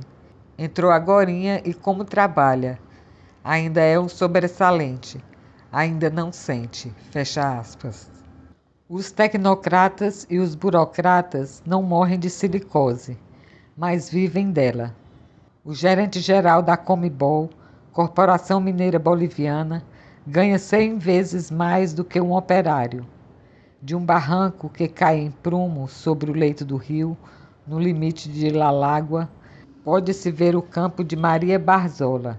Entrou agorinha e como trabalha. Ainda é um sobressalente. Ainda não sente. Fecha aspas. Os tecnocratas e os burocratas não morrem de silicose, mas vivem dela. O gerente-geral da Comibol, Corporação Mineira Boliviana, ganha 100 vezes mais do que um operário. De um barranco que cai em prumo sobre o leito do rio, no limite de Lalágua, pode-se ver o campo de Maria Barzola.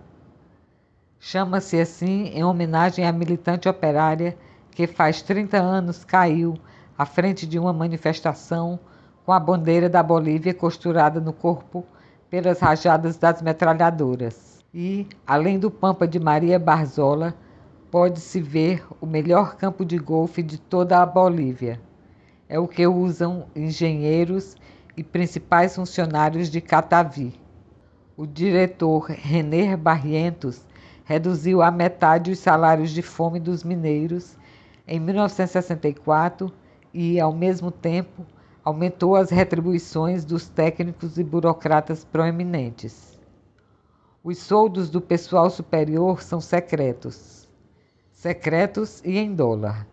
Chama-se assim em homenagem à militante operária que faz 30 anos caiu à frente de uma manifestação com a bandeira da Bolívia costurada no corpo pelas rajadas das metralhadoras. E, além do Pampa de Maria Barzola, pode-se ver o melhor campo de golfe de toda a Bolívia. É o que usam engenheiros e principais funcionários de Catavi. O diretor René Barrientos reduziu à metade os salários de fome dos mineiros em 1964 e, ao mesmo tempo, aumentou as retribuições dos técnicos e burocratas proeminentes. Os soldos do pessoal superior são secretos e em dólar.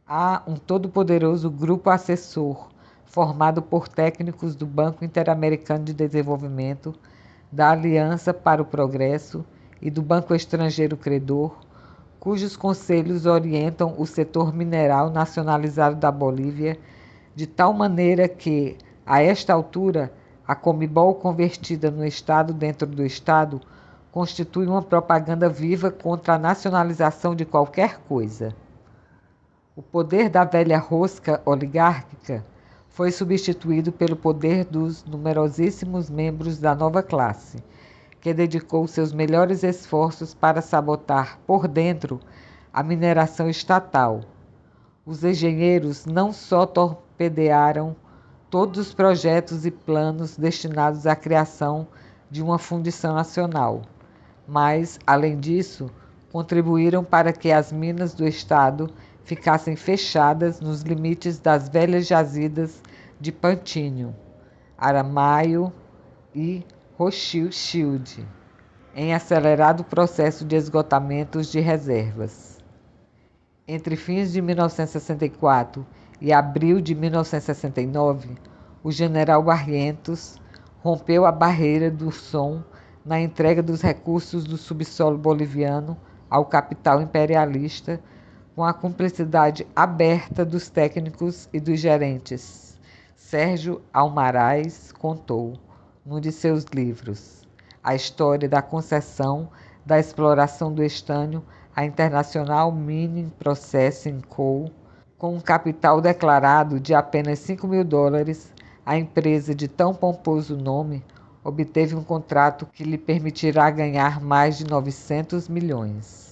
Há um todo-poderoso grupo assessor, formado por técnicos do Banco Interamericano de Desenvolvimento, da Aliança para o Progresso e do Banco Estrangeiro Credor, cujos conselhos orientam o setor mineral nacionalizado da Bolívia, de tal maneira que, a esta altura, a Comebol convertida no Estado dentro do Estado constitui uma propaganda viva contra a nacionalização de qualquer coisa. O poder da velha rosca oligárquica foi substituído pelo poder dos numerosíssimos membros da nova classe, que dedicou seus melhores esforços para sabotar por dentro a mineração estatal. Os engenheiros não só torpedearam todos os projetos e planos destinados à criação de uma fundição nacional, mas, além disso, contribuíram para que as minas do Estado ficassem fechadas nos limites das velhas jazidas de Pantinho, Aramaio e Rothschild, em acelerado processo de esgotamento de reservas. Entre fins de 1964 e abril de 1969, o general Barrientos rompeu a barreira do som na entrega dos recursos do subsolo boliviano ao capital imperialista, com a cumplicidade aberta dos técnicos e dos gerentes. Sérgio Almaraz contou, num de seus livros, a história da concessão da exploração do estânio à International Mining Processing Co., com um capital declarado de apenas $5.000, a empresa de tão pomposo nome obteve um contrato que lhe permitirá ganhar mais de 900 milhões.